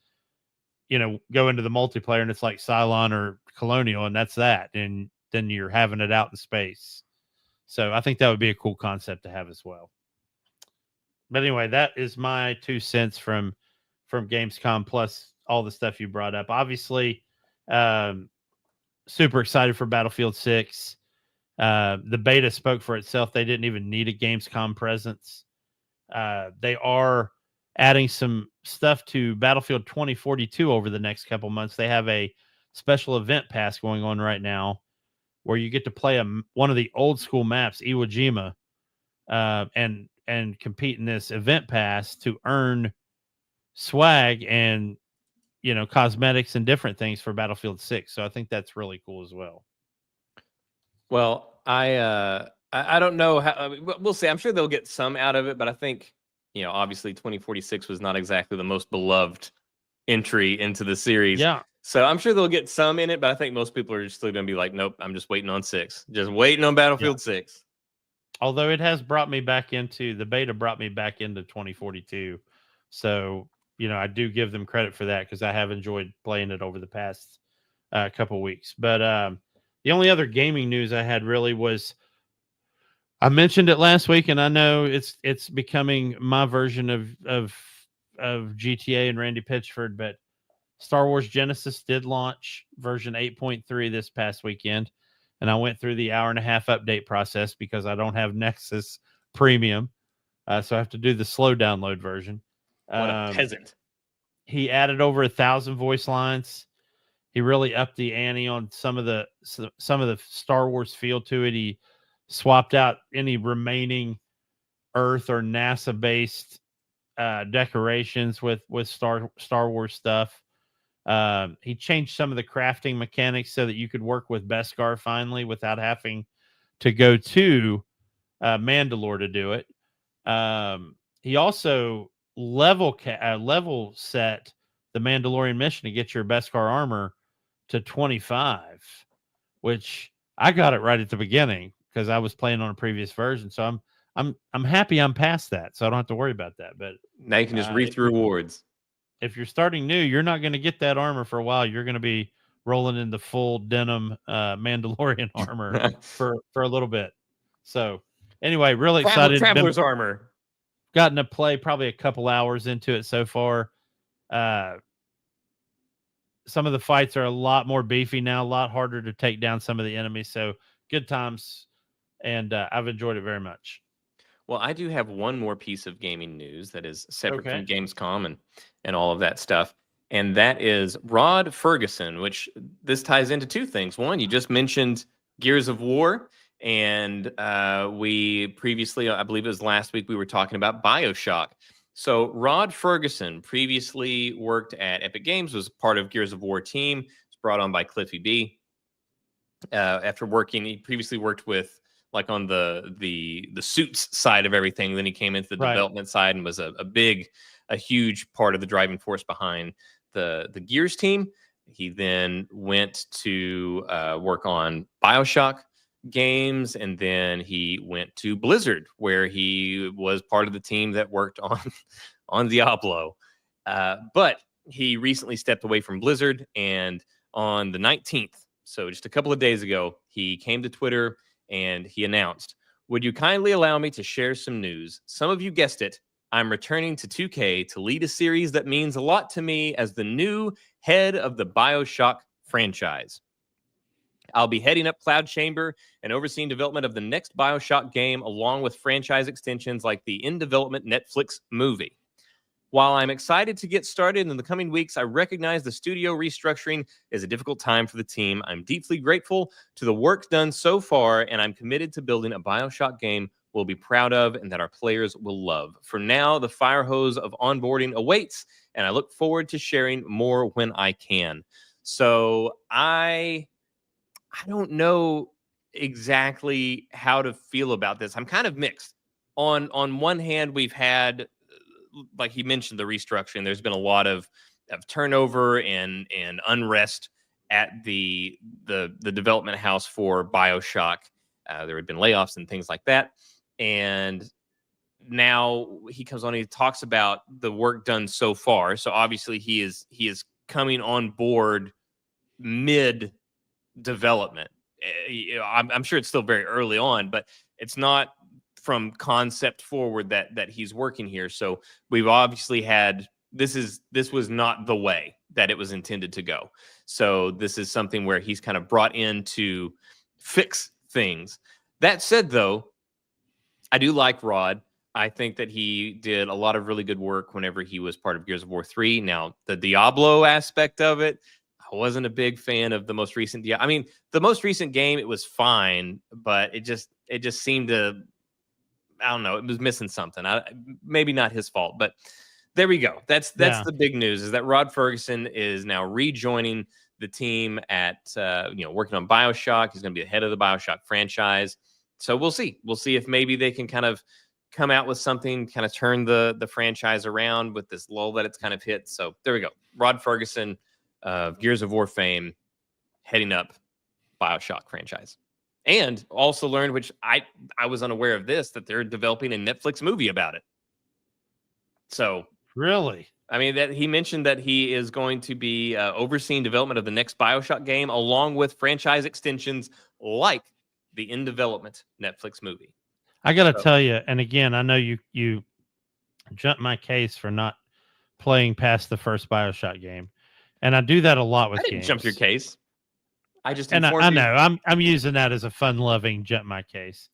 [SPEAKER 6] you know, go into the multiplayer and it's like Cylon or Colonial, and that's that. And then you're having it out in space. So I think that would be a cool concept to have as well. But anyway, that is my 2 cents from Gamescom, plus all the stuff you brought up. Obviously, super excited for Battlefield 6. The beta spoke for itself. They didn't even need a Gamescom presence. They are adding some stuff to Battlefield 2042 over the next couple months. They have a special event pass going on right now where you get to play one of the old school maps, Iwo Jima, and compete in this event pass to earn swag and, you know, cosmetics and different things for Battlefield 6. So I think that's really cool as well.
[SPEAKER 1] Well, I don't know how. I mean, we'll see. I'm sure they'll get some out of it, but I think, you know, obviously 2046 was not exactly the most beloved entry into the series.
[SPEAKER 6] Yeah.
[SPEAKER 1] So I'm sure they'll get some in it, but I think most people are just still going to be like, nope, I'm just waiting on 6. Just waiting on Battlefield 6.
[SPEAKER 6] Although it has brought me back into the beta, brought me back into 2042. So, you know, I do give them credit for that, because I have enjoyed playing it over the past couple weeks. But the only other gaming news I had really was, I mentioned it last week, and I know it's becoming my version of GTA and Randy Pitchford, but Star Wars Genesis did launch version 8.3 this past weekend, and I went through the 1.5 hour update process because I don't have Nexus Premium, so I have to do the slow download version.
[SPEAKER 5] What a peasant.
[SPEAKER 6] He added over 1,000 voice lines. He really upped the ante on some of the Star Wars feel to it. He swapped out any remaining Earth or NASA based decorations with Star Wars stuff. He changed some of the crafting mechanics so that you could work with Beskar finally without having to go to Mandalore to do it. He also level set the Mandalorian mission to get your Beskar armor to 25, which I got it right at the beginning because I was playing on a previous version. So I'm happy I'm past that, so I don't have to worry about that. But
[SPEAKER 5] now you can just reap the rewards.
[SPEAKER 6] If you're starting new, you're not going to get that armor for a while. You're going to be rolling in the full denim Mandalorian armor for a little bit. So anyway, really excited.
[SPEAKER 5] Traveler's armor.
[SPEAKER 6] Gotten to play probably a couple hours into it so far. Some of the fights are a lot more beefy now, a lot harder to take down some of the enemies. So good times, and I've enjoyed it very much.
[SPEAKER 5] Well, I do have one more piece of gaming news that is separate from Gamescom and all of that stuff. And that is Rod Ferguson, which this ties into two things. One, you just mentioned Gears of War. And we previously, I believe it was last week, we were talking about BioShock. So Rod Ferguson previously worked at Epic Games, was part of Gears of War team. Was brought on by Cliffy B. After working, he previously worked with like on the suits side of everything. Then he came into the development side and was a huge part of the driving force behind the Gears team. He then went to work on BioShock games, and then he went to Blizzard, where he was part of the team that worked on Diablo. But he recently stepped away from Blizzard, and on the 19th, so just a couple of days ago, he came to Twitter and he announced, "Would you kindly allow me to share some news? Some of you guessed it. I'm returning to 2K to lead a series that means a lot to me as the new head of the BioShock franchise. I'll be heading up Cloud Chamber and overseeing development of the next BioShock game, along with franchise extensions like the in-development Netflix movie. While I'm excited to get started in the coming weeks, I recognize the studio restructuring is a difficult time for the team. I'm deeply grateful to the work done so far, and I'm committed to building a BioShock game we'll be proud of and that our players will love. For now, the fire hose of onboarding awaits, and I look forward to sharing more when I can." So I don't know exactly how to feel about this. I'm kind of mixed. On one hand, we've had, like he mentioned, the restructuring. There's been a lot of turnover and unrest at the development house for BioShock. There had been layoffs and things like that. And now he comes on and he talks about the work done so far. So obviously he is coming on board mid development. I'm sure it's still very early on, but it's not from concept forward that he's working here. So we've obviously had this was not the way that it was intended to go. So this is something where he's kind of brought in to fix things. That said, though, I do like Rod. I think that he did a lot of really good work whenever he was part of Gears of War 3. Now, the Diablo aspect of it, I wasn't a big fan of the most recent. I mean, the most recent game, it was fine, but it just seemed to, I don't know, it was missing something. Maybe not his fault, but there we go. That's the big news, is that Rod Ferguson is now rejoining the team at working on BioShock. He's going to be the head of the BioShock franchise. So we'll see. We'll see if maybe they can kind of come out with something, kind of turn the franchise around with this lull that it's kind of hit. So there we go. Rod Ferguson of Gears of War fame heading up BioShock franchise. And also learned, which I was unaware of this, that they're developing a Netflix movie about it. So
[SPEAKER 6] really,
[SPEAKER 5] I mean, that he mentioned that he is going to be overseeing development of the next BioShock game, along with franchise extensions like the in development Netflix movie.
[SPEAKER 6] I got to tell you, and again, I know you jumped my case for not playing past the first BioShock game, and I do that a lot with games.
[SPEAKER 5] Jump your case. I just
[SPEAKER 6] and I know I'm using that as a fun-loving jump my case,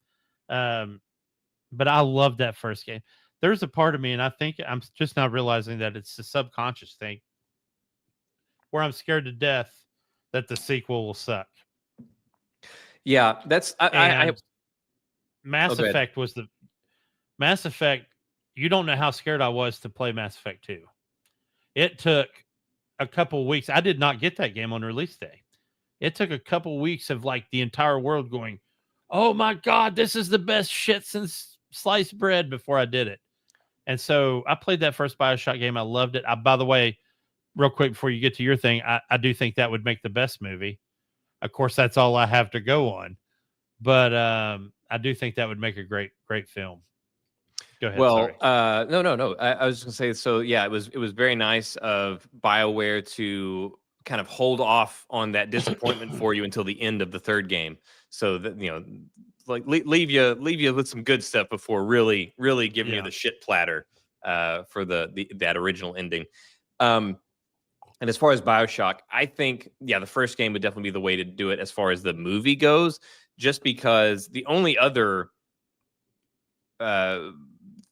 [SPEAKER 6] but I love that first game. there's a part of me, and I think I'm just now realizing that it's a subconscious thing, where I'm scared to death that the sequel will suck.
[SPEAKER 5] Yeah, that's
[SPEAKER 6] And
[SPEAKER 5] Go ahead.
[SPEAKER 6] Mass Effect. You don't know how scared I was to play Mass Effect 2. It took a couple weeks. I did not get that game on release day. It took a couple weeks of like the entire world going, "Oh my God, this is the best shit since sliced bread," before I did it. And so I played that first BioShock game. I loved it. By the way, real quick before you get to your thing, I do think that would make the best movie. Of course, that's all I have to go on. But I do think that would make a great film. Go ahead.
[SPEAKER 5] Well,
[SPEAKER 6] Sorry.
[SPEAKER 5] no. I was just gonna say, so yeah, it was very nice of BioWare to kind of hold off on that disappointment for you until the end of the third game, so that like leave you with some good stuff before really giving you the shit platter for that original ending. And as far as BioShock, I think the first game would definitely be the way to do it as far as the movie goes, just because the only other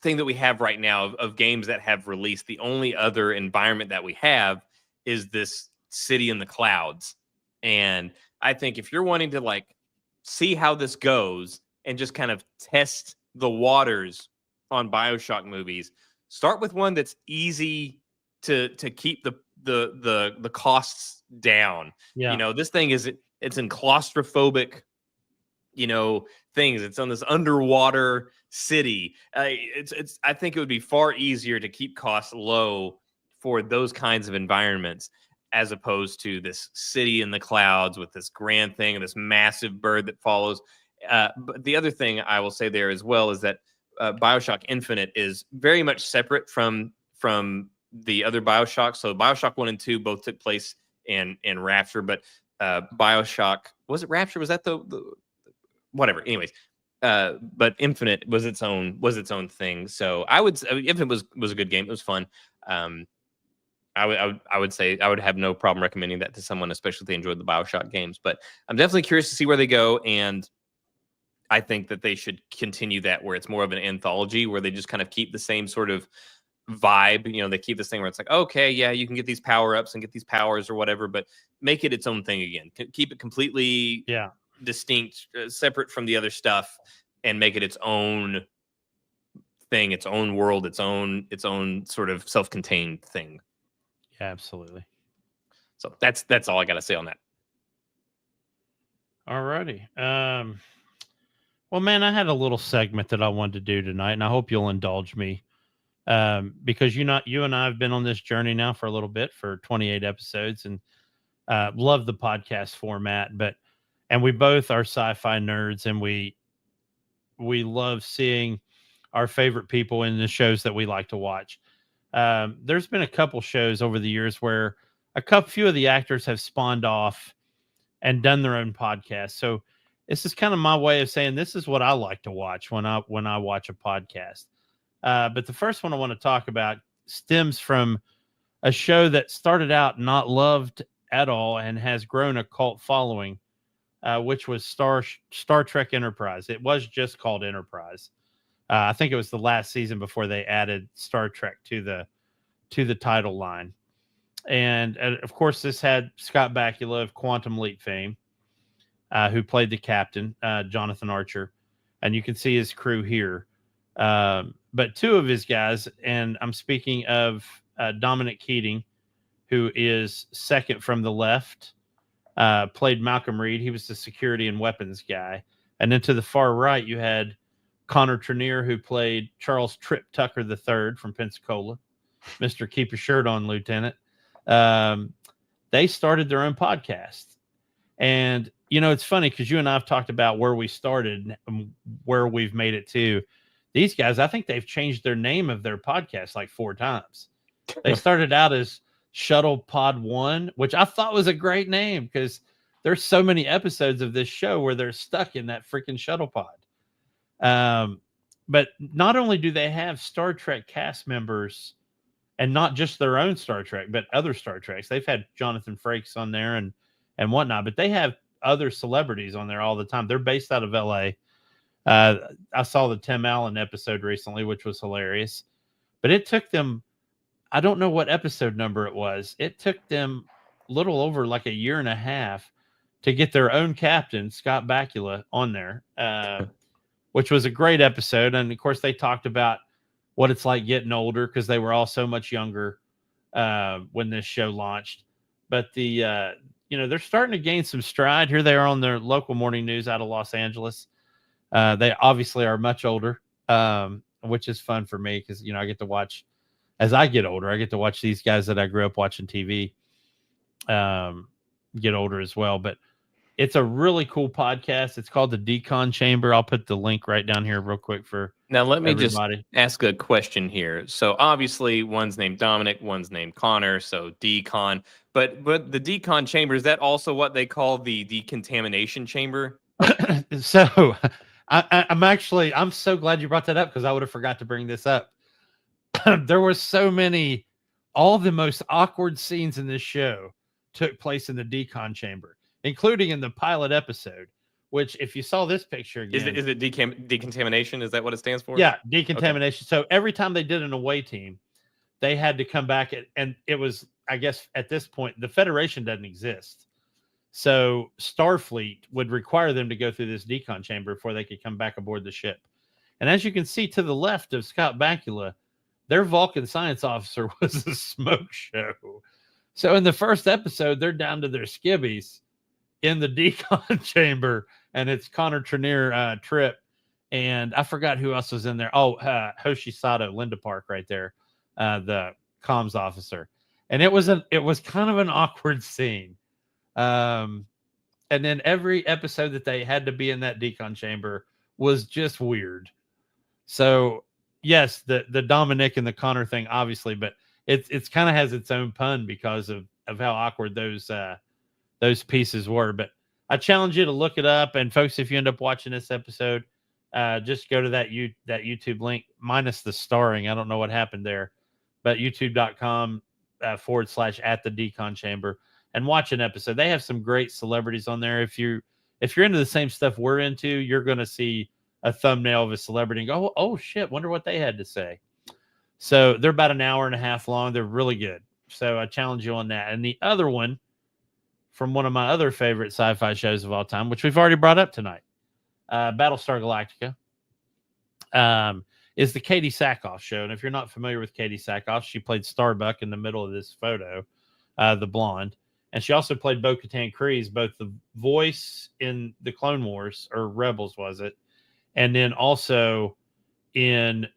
[SPEAKER 5] thing that we have right now of games that have released, the only other environment that we have is this city in the clouds. And I think if you're wanting to like see how this goes and just kind of test the waters on BioShock movies, start with one that's easy to keep the costs down.
[SPEAKER 6] Yeah.
[SPEAKER 5] This thing it's in claustrophobic things. It's on this underwater city. I think it would be far easier to keep costs low for those kinds of environments, as opposed to this city in the clouds with this grand thing and this massive bird that follows. But the other thing I will say there as well is that BioShock Infinite is very much separate from the other BioShock. So BioShock 1 and 2 both took place in Rapture, but BioShock, was it Rapture? Was that the whatever? Anyways, but Infinite was its own thing. So Infinite was a good game. It was fun. I would say I would have no problem recommending that to someone, especially if they enjoyed the BioShock games. But I'm definitely curious to see where they go, and I think that they should continue that, where it's more of an anthology, where they just kind of keep the same sort of vibe. They keep this thing where it's like, okay, yeah, you can get these power ups and get these powers or whatever, but make it its own thing again. Keep it completely distinct, separate from the other stuff, and make it its own thing, its own world, its own sort of self-contained thing.
[SPEAKER 6] Yeah, absolutely.
[SPEAKER 5] So that's all I got to say on that.
[SPEAKER 6] All righty. Well, man, I had a little segment that I wanted to do tonight, and I hope you'll indulge me, because you and I have been on this journey now for a little bit, for 28 episodes, and love the podcast format. And we both are sci-fi nerds, and we love seeing our favorite people in the shows that we like to watch. There's been a couple shows over the years where few of the actors have spawned off and done their own podcast. So this is kind of my way of saying this is what I like to watch when I watch a podcast. But the first one I want to talk about stems from a show that started out not loved at all and has grown a cult following, which was Star Trek Enterprise. It was just called Enterprise. I think it was the last season before they added Star Trek to the title line. And of course, this had Scott Bakula of Quantum Leap fame, who played the captain, Jonathan Archer. And you can see his crew here. But two of his guys, and I'm speaking of Dominic Keating, who is second from the left, played Malcolm Reed. He was the security and weapons guy. And then to the far right, you had Connor Trenier, who played Charles Trip Tucker III from Pensacola, Mr. Keep Your Shirt On, Lieutenant. They started their own podcast. And, it's funny because you and I have talked about where we started and where we've made it to. These guys, I think they've changed their name of their podcast like 4 times. They started out as Shuttle Pod 1, which I thought was a great name because there's so many episodes of this show where they're stuck in that freaking shuttle pod. But not only do they have Star Trek cast members, and not just their own Star Trek, but other Star Treks. They've had Jonathan Frakes on there and whatnot, but they have other celebrities on there all the time. They're based out of LA. I saw the Tim Allen episode recently, which was hilarious. But it took them, I don't know what episode number it was. It took them a little over like a year and a half to get their own captain, Scott Bakula, on there, which was a great episode. And of course, they talked about what it's like getting older because they were all so much younger when this show launched. But they're starting to gain some stride. Here they are on their local morning news out of Los Angeles. They obviously are much older, which is fun for me because, I get to watch, as I get older, I get to watch these guys that I grew up watching TV get older as well. But it's a really cool podcast. It's called the Decon Chamber. I'll put the link right down here real quick for
[SPEAKER 5] now. Let me
[SPEAKER 6] everybody.
[SPEAKER 5] just ask a question here. So obviously one's named Dominic, one's named Connor. So Decon, but the Decon Chamber, is that also what they call the decontamination chamber?
[SPEAKER 6] So I'm so glad you brought that up because I would have forgot to bring this up. There were so many, all the most awkward scenes in this show took place in the Decon Chamber, including in the pilot episode, which if you saw this picture again.
[SPEAKER 5] Is it decontamination? Is that what it stands for?
[SPEAKER 6] Yeah, decontamination. Okay. So every time they did an away team, they had to come back and it was, I guess at this point, the Federation doesn't exist. So Starfleet would require them to go through this decon chamber before they could come back aboard the ship. And as you can see to the left of Scott Bakula, their Vulcan science officer was a smoke show. So in the first episode, they're down to their skibbies in the decon chamber, and it's Connor Trenier, Trip, and I forgot who else was in there. Oh, Hoshi Sato, Linda Park, right there, the comms officer. And it was kind of an awkward scene. And then every episode that they had to be in that decon chamber was just weird. So yes, the Dominic and the Connor thing, obviously, but it's kind of has its own pun because of how awkward those pieces were. But I challenge you to look it up. And folks, if you end up watching this episode, just go to that YouTube link minus the starring. I don't know what happened there, but youtube.com / at the decon chamber and watch an episode. They have some great celebrities on there. If you're into the same stuff we're into, you're going to see a thumbnail of a celebrity and go, oh shit, wonder what they had to say. So they're about an hour and a half long. They're really good. So I challenge you on that. And the other one from one of my other favorite sci-fi shows of all time, which we've already brought up tonight, Battlestar Galactica, is the Katie Sackhoff show. And if you're not familiar with Katie Sackhoff, she played Starbuck in the middle of this photo, the blonde. And she also played Bo-Katan Kryze, both the voice in the Clone Wars, or Rebels, was it? And then also in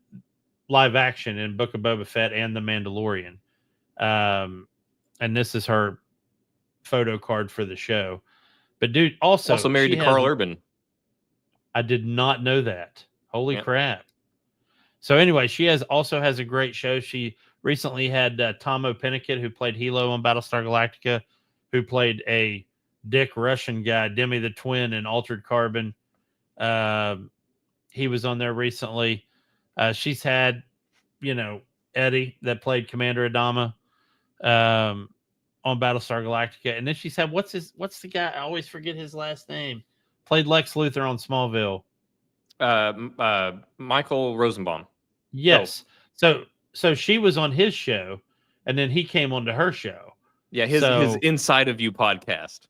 [SPEAKER 6] live action in Book of Boba Fett and The Mandalorian. And this is her photo card for the show. But dude, also
[SPEAKER 5] married to Carl Urban.
[SPEAKER 6] I did not know that. Holy crap. So anyway, she also has a great show. She recently had Tom O'Pennicott, who played Hilo on Battlestar Galactica, who played a dick Russian guy, Demi the Twin in Altered Carbon. He was on there recently. She's had, Eddie that played Commander Adama on Battlestar Galactica. And then she's had, what's the guy? I always forget his last name. Played Lex Luthor on Smallville.
[SPEAKER 5] Michael Rosenbaum.
[SPEAKER 6] Yes. Oh. So she was on his show, and then he came onto her show.
[SPEAKER 5] Yeah, his Inside of You podcast.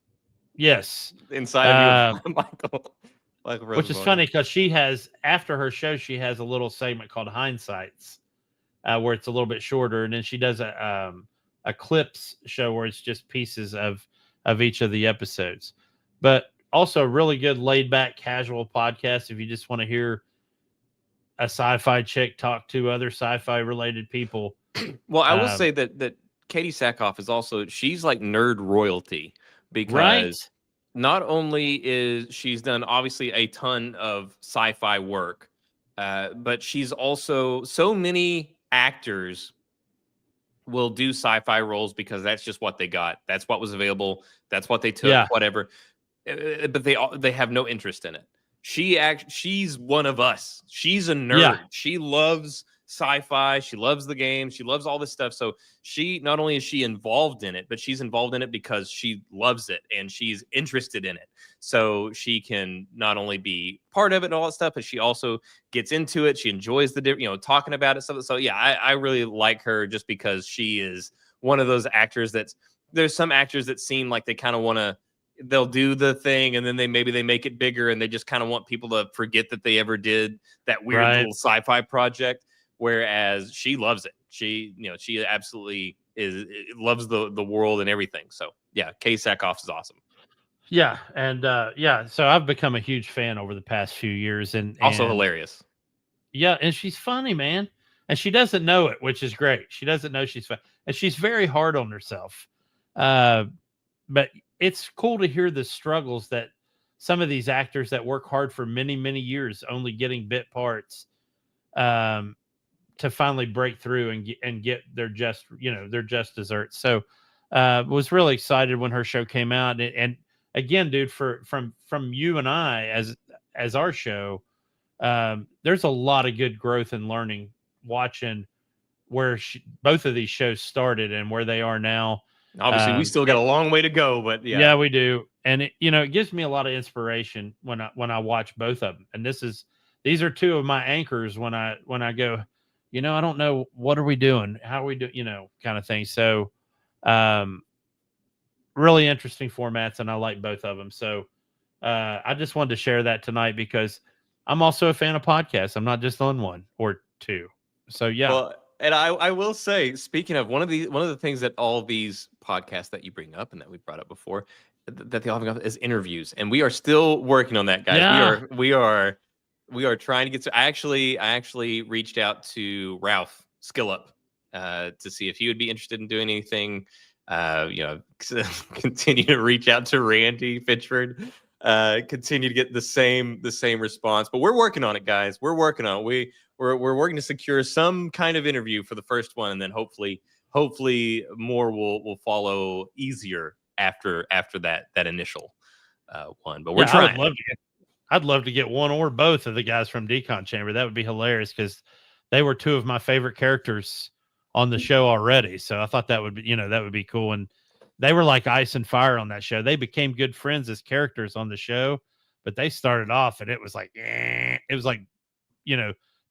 [SPEAKER 6] Yes.
[SPEAKER 5] Inside of You, Michael Rosenbaum.
[SPEAKER 6] Which is funny because she has, after her show, she has a little segment called Hindsights, where it's a little bit shorter, and then she does a clips show where it's just pieces of each of the episodes. But also a really good laid back casual podcast if you just want to hear a sci-fi chick talk to other sci-fi related people.
[SPEAKER 5] Well, I will say that Katie Sackhoff is also, she's like nerd royalty because not only is she's done obviously a ton of sci-fi work, but she's also, so many actors will do sci-fi roles because that's just what they got. That's what was available. That's what they took, whatever. But they have no interest in it. She's one of us. She's a nerd. Yeah. She loves sci-fi. She loves the game. She loves all this stuff. So she, not only is she involved in it, but she's involved in it because she loves it and she's interested in it. So she can not only be part of it and all that stuff, but she also gets into it. She enjoys the, talking about it. So yeah, I really like her just because she is one of those actors there's some actors that seem like they kind of want to, they'll do the thing and then they make it bigger and they just kind of want people to forget that they ever did that weird little sci-fi project. Whereas she loves it. She absolutely loves the world and everything. So yeah, Kay Sackhoff is awesome.
[SPEAKER 6] Yeah, and so I've become a huge fan over the past few years, and
[SPEAKER 5] also hilarious.
[SPEAKER 6] Yeah, and she's funny, man, and she doesn't know it, which is great. She doesn't know she's fun, and she's very hard on herself. But it's cool to hear the struggles that some of these actors that work hard for many, many years, only getting bit parts, to finally break through and get their just desserts. So was really excited when her show came out. And again, dude, from you and I as our show, there's a lot of good growth and learning watching where both of these shows started and where they are now.
[SPEAKER 5] Obviously, we still got a long way to go, but
[SPEAKER 6] yeah, we do. And it gives me a lot of inspiration when I watch both of them. And these are two of my anchors when I go, I don't know, what are we doing? How are we doing? Kind of thing. So, really interesting formats, and I like both of them. So, I just wanted to share that tonight because I'm also a fan of podcasts. I'm not just on one or two. So, yeah.
[SPEAKER 5] Well, and I will say, speaking of one of the things that all these podcasts that you bring up and that we've brought up before, that they all have is interviews, and we are still working on that, guys.
[SPEAKER 6] Yeah.
[SPEAKER 5] We are trying to get to. I actually reached out to Ralph Skillup to see if he would be interested in doing anything. Continue to reach out to Randy Fitchford. Continue to get the same response, but we're working on it, guys. We're working on it. We're working to secure some kind of interview for the first one, and then hopefully more will follow easier after that initial one. But we're trying.
[SPEAKER 6] I'd love to get one or both of the guys from Decon Chamber. That would be hilarious because they were two of my favorite characters on the show already. So I thought that would be cool. And they were like ice and fire on that show. They became good friends as characters on the show, but they started off and it was like,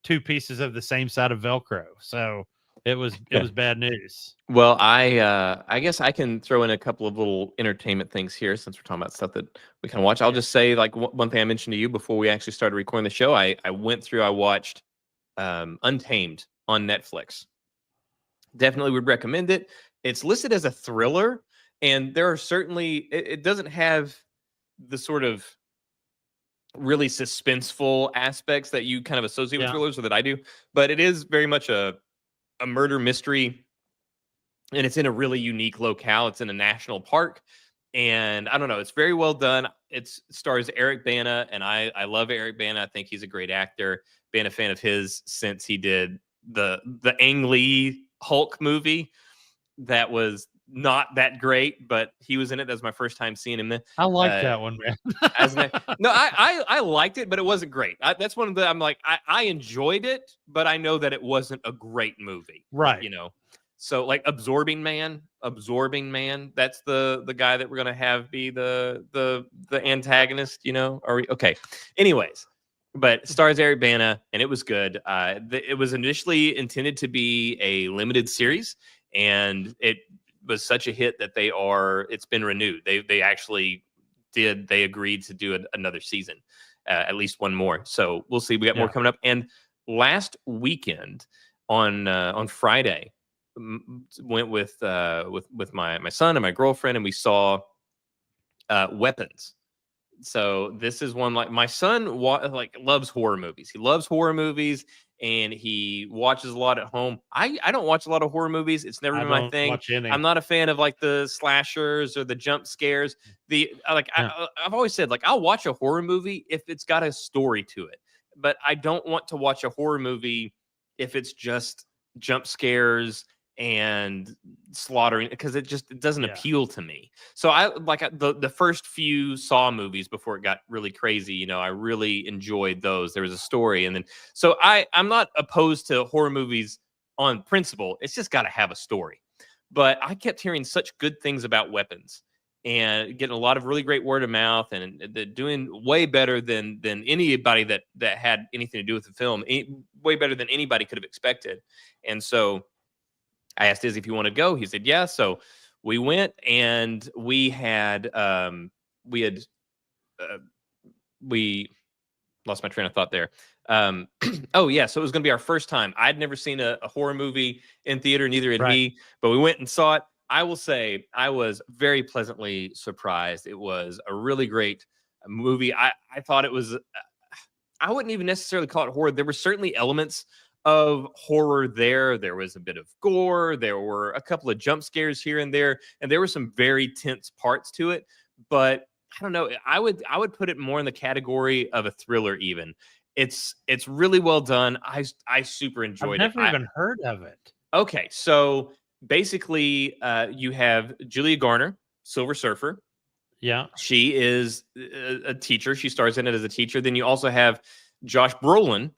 [SPEAKER 6] two pieces of the same side of Velcro. So it was bad news.
[SPEAKER 5] Well, I guess I can throw in a couple of little entertainment things here since we're talking about stuff that we can watch. I'll just say, like, one thing I mentioned to you before we actually started recording the show. I watched Untamed on Netflix. Definitely would recommend it. It's listed as a thriller, and there are certainly it doesn't have the sort of really suspenseful aspects that you kind of associate with thrillers, or that I do, but it is very much a murder mystery, and it's in a really unique locale. It's in a national park, and I don't know, it's very well done. It stars Eric Bana, and I love Eric Bana. I think he's a great actor. Been a fan of his since he did the Ang Lee Hulk movie that was not that great, but he was in it. That was my first time seeing him.
[SPEAKER 6] I like that one, man.
[SPEAKER 5] I liked it, but it wasn't great. That's one of the, I'm like, I enjoyed it, but I know that it wasn't a great movie.
[SPEAKER 6] Right.
[SPEAKER 5] So like Absorbing Man, that's the guy that we're going to have be the antagonist, okay. Anyways, but stars Eric Bana, and it was good. It was initially intended to be a limited series, and it was such a hit that it's been renewed. They actually they agreed to do another season, at least one more. So we'll see. We got more coming up. And last weekend on Friday, went with my son and my girlfriend, and we saw Weapons. So this is one, like, my son loves horror movies. He loves horror movies, and he watches a lot at home. I don't watch a lot of horror movies. It's never been my thing. I'm not a fan of like the slashers or the jump scares. I've always said, like, I'll watch a horror movie if it's got a story to it, but I don't want to watch a horror movie if it's just jump scares and slaughtering, because it doesn't appeal to me. So I like the first few Saw movies before it got really crazy. You know, I really enjoyed those. There was a story, and then so I'm not opposed to horror movies on principle. It's just got to have a story. But I kept hearing such good things about Weapons and getting a lot of really great word of mouth, and they're doing way better than anybody that had anything to do with the film, way better than anybody could have expected. And so I asked Izzy if he wanted to go. He said, yeah. So we went, and we lost my train of thought there. Oh yeah. So it was going to be our first time. I'd never seen a horror movie in theater, neither had he, but we went and saw it. I will say I was very pleasantly surprised. It was a really great movie. I thought it was, I wouldn't even necessarily call it horror. There were certainly elements of horror there. There was a bit of gore. There were a couple of jump scares here and there were some very tense parts to it. But I don't know. I would put it more in the category of a thriller. Even it's really well done. I super enjoyed it.
[SPEAKER 6] I've never even heard of it.
[SPEAKER 5] Okay, so basically, you have Julia Garner, Silver Surfer.
[SPEAKER 6] Yeah,
[SPEAKER 5] she is a teacher. She stars in it as a teacher. Then you also have Josh Brolin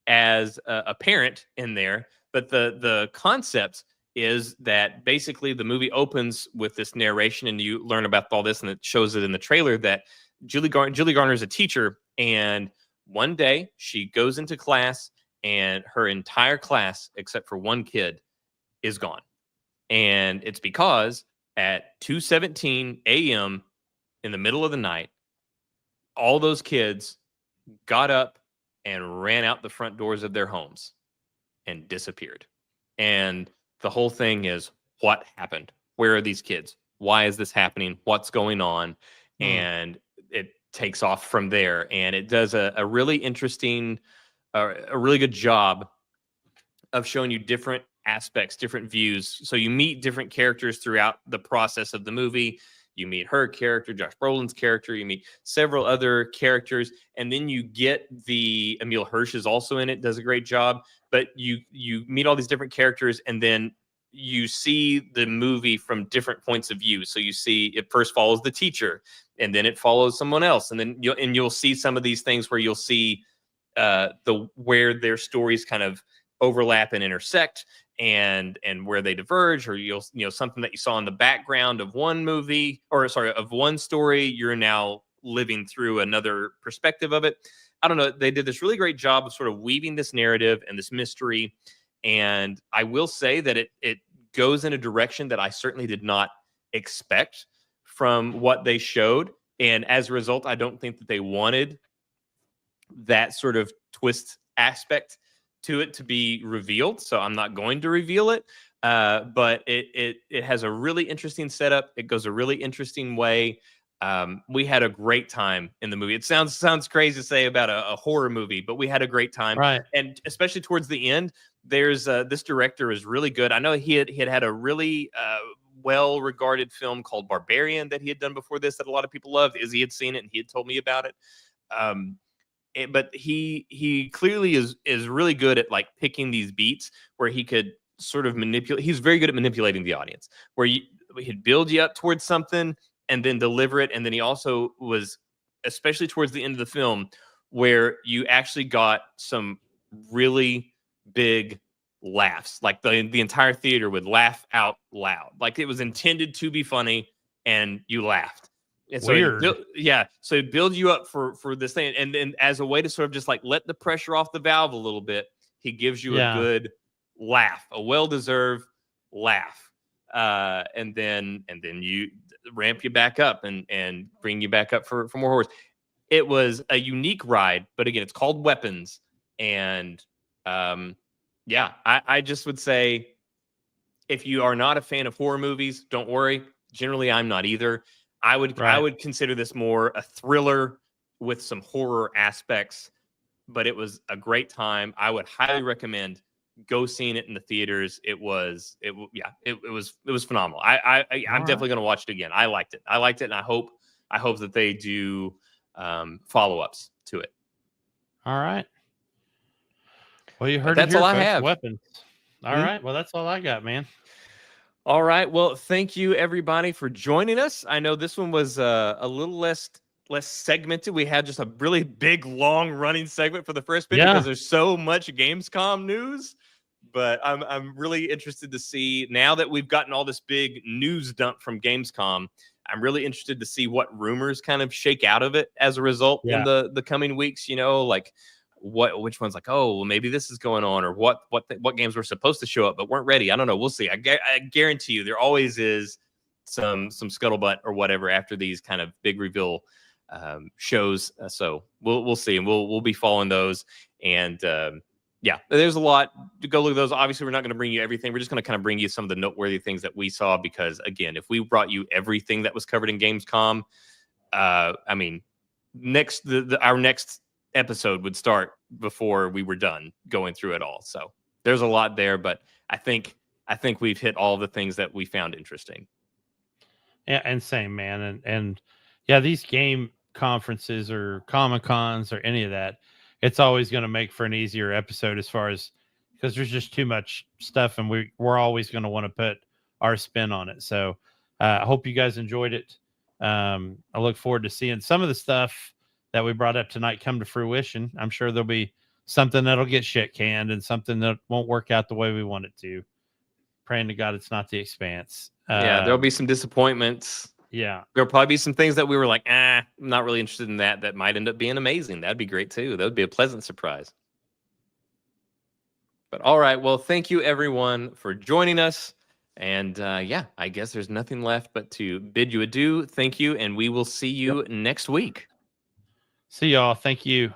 [SPEAKER 5] as a parent in there. But the concept is that basically the movie opens with this narration, and you learn about all this, and it shows it in the trailer that Julie Garner is a teacher, and one day she goes into class, and her entire class, except for one kid, is gone. And it's because at 2:17 a.m. in the middle of the night, all those kids got up and ran out the front doors of their homes and disappeared. And the whole thing is, what happened? Where are these kids? Why is this happening? What's going on? And it takes off from there. And it does a really interesting, a really good job of showing you different aspects, different views. So you meet different characters throughout the process of the movie. You meet her character, Josh Brolin's character. You meet several other characters, and then you get Emile Hirsch is also in it, does a great job. But you meet all these different characters, and then you see the movie from different points of view. So you see it first follows the teacher, and then it follows someone else, and then you'll see some of these things where you'll see where their stories kind of overlap and intersect, and where they diverge, or something that you saw in the background of one movie, or sorry, of one story, you're now living through another perspective of it. I don't know. They did this really great job of sort of weaving this narrative and this mystery. And I will say that it goes in a direction that I certainly did not expect from what they showed. And as a result, I don't think that they wanted that sort of twist aspect to it to be revealed, so I'm not going to reveal it. But it has a really interesting setup. It goes a really interesting way. We had a great time in the movie. It sounds crazy to say about a horror movie, but we had a great time.
[SPEAKER 6] Right.
[SPEAKER 5] And especially towards the end, there's this director is really good. I know he had a really well-regarded film called Barbarian that he had done before this that a lot of people loved. Izzy had seen it, and he had told me about it. But he clearly is really good at like picking these beats where he could sort of manipulate. He's very good at manipulating the audience, where he'd build you up towards something and then deliver it. And then he also was, especially towards the end of the film, where you actually got some really big laughs. Like the entire theater would laugh out loud. Like it was intended to be funny, and you laughed. And so
[SPEAKER 6] weird.
[SPEAKER 5] So it builds you up for this thing, and then as a way to sort of just like let the pressure off the valve a little bit, he gives you a good laugh, a well-deserved laugh, and then you ramp you back up and bring you back up for more horrors. It was a unique ride, but again, it's called Weapons, and I just would say if you are not a fan of horror movies, don't worry. Generally, I'm not either. I would consider this more a thriller with some horror aspects, but it was a great time. I would highly recommend go seeing it in the theaters. It was phenomenal. I'm definitely going to watch it again. I liked it, and I hope that they do follow-ups to it.
[SPEAKER 6] All right. Well, you heard
[SPEAKER 5] that's
[SPEAKER 6] it here,
[SPEAKER 5] all I
[SPEAKER 6] folks.
[SPEAKER 5] have.
[SPEAKER 6] Weapons. All right. Well, that's all I got, man.
[SPEAKER 5] All right. Well, thank you everybody for joining us. I know this one was a little less segmented. We had just a really big, long running segment for the first bit because there's so much Gamescom news. But I'm really interested to see, now that we've gotten all this big news dump from Gamescom, I'm really interested to see what rumors kind of shake out of it as a result in the coming weeks. You know, like which one's like, oh, well, maybe this is going on, or what games were supposed to show up but weren't ready. I don't know. We'll see. I guarantee you there always is some scuttlebutt or whatever after these kind of big reveal shows. So we'll see, and we'll be following those. And yeah, there's a lot to go look at those. Obviously, we're not going to bring you everything. We're just going to kind of bring you some of the noteworthy things that we saw, because again, if we brought you everything that was covered in Gamescom, I mean, our next episode would start before we were done going through it all. So there's a lot there, but I think we've hit all the things that we found interesting.
[SPEAKER 6] Yeah, and same, man. And yeah, these game conferences or Comic-Cons or any of that, it's always going to make for an easier episode, as far as, because there's just too much stuff, and we're always going to want to put our spin on it. So I hope you guys enjoyed it. I look forward to seeing some of the stuff that we brought up tonight come to fruition. I'm sure there'll be something that'll get shit canned and something that won't work out the way we want it to. Praying to God it's not The Expanse.
[SPEAKER 5] Yeah, there'll be some disappointments.
[SPEAKER 6] Yeah.
[SPEAKER 5] There'll probably be some things that we were like, I'm not really interested in that might end up being amazing. That'd be great too. That would be a pleasant surprise. But all right, well, thank you everyone for joining us. And yeah, I guess there's nothing left but to bid you adieu. Thank you, and we will see you next week.
[SPEAKER 6] See y'all. Thank you.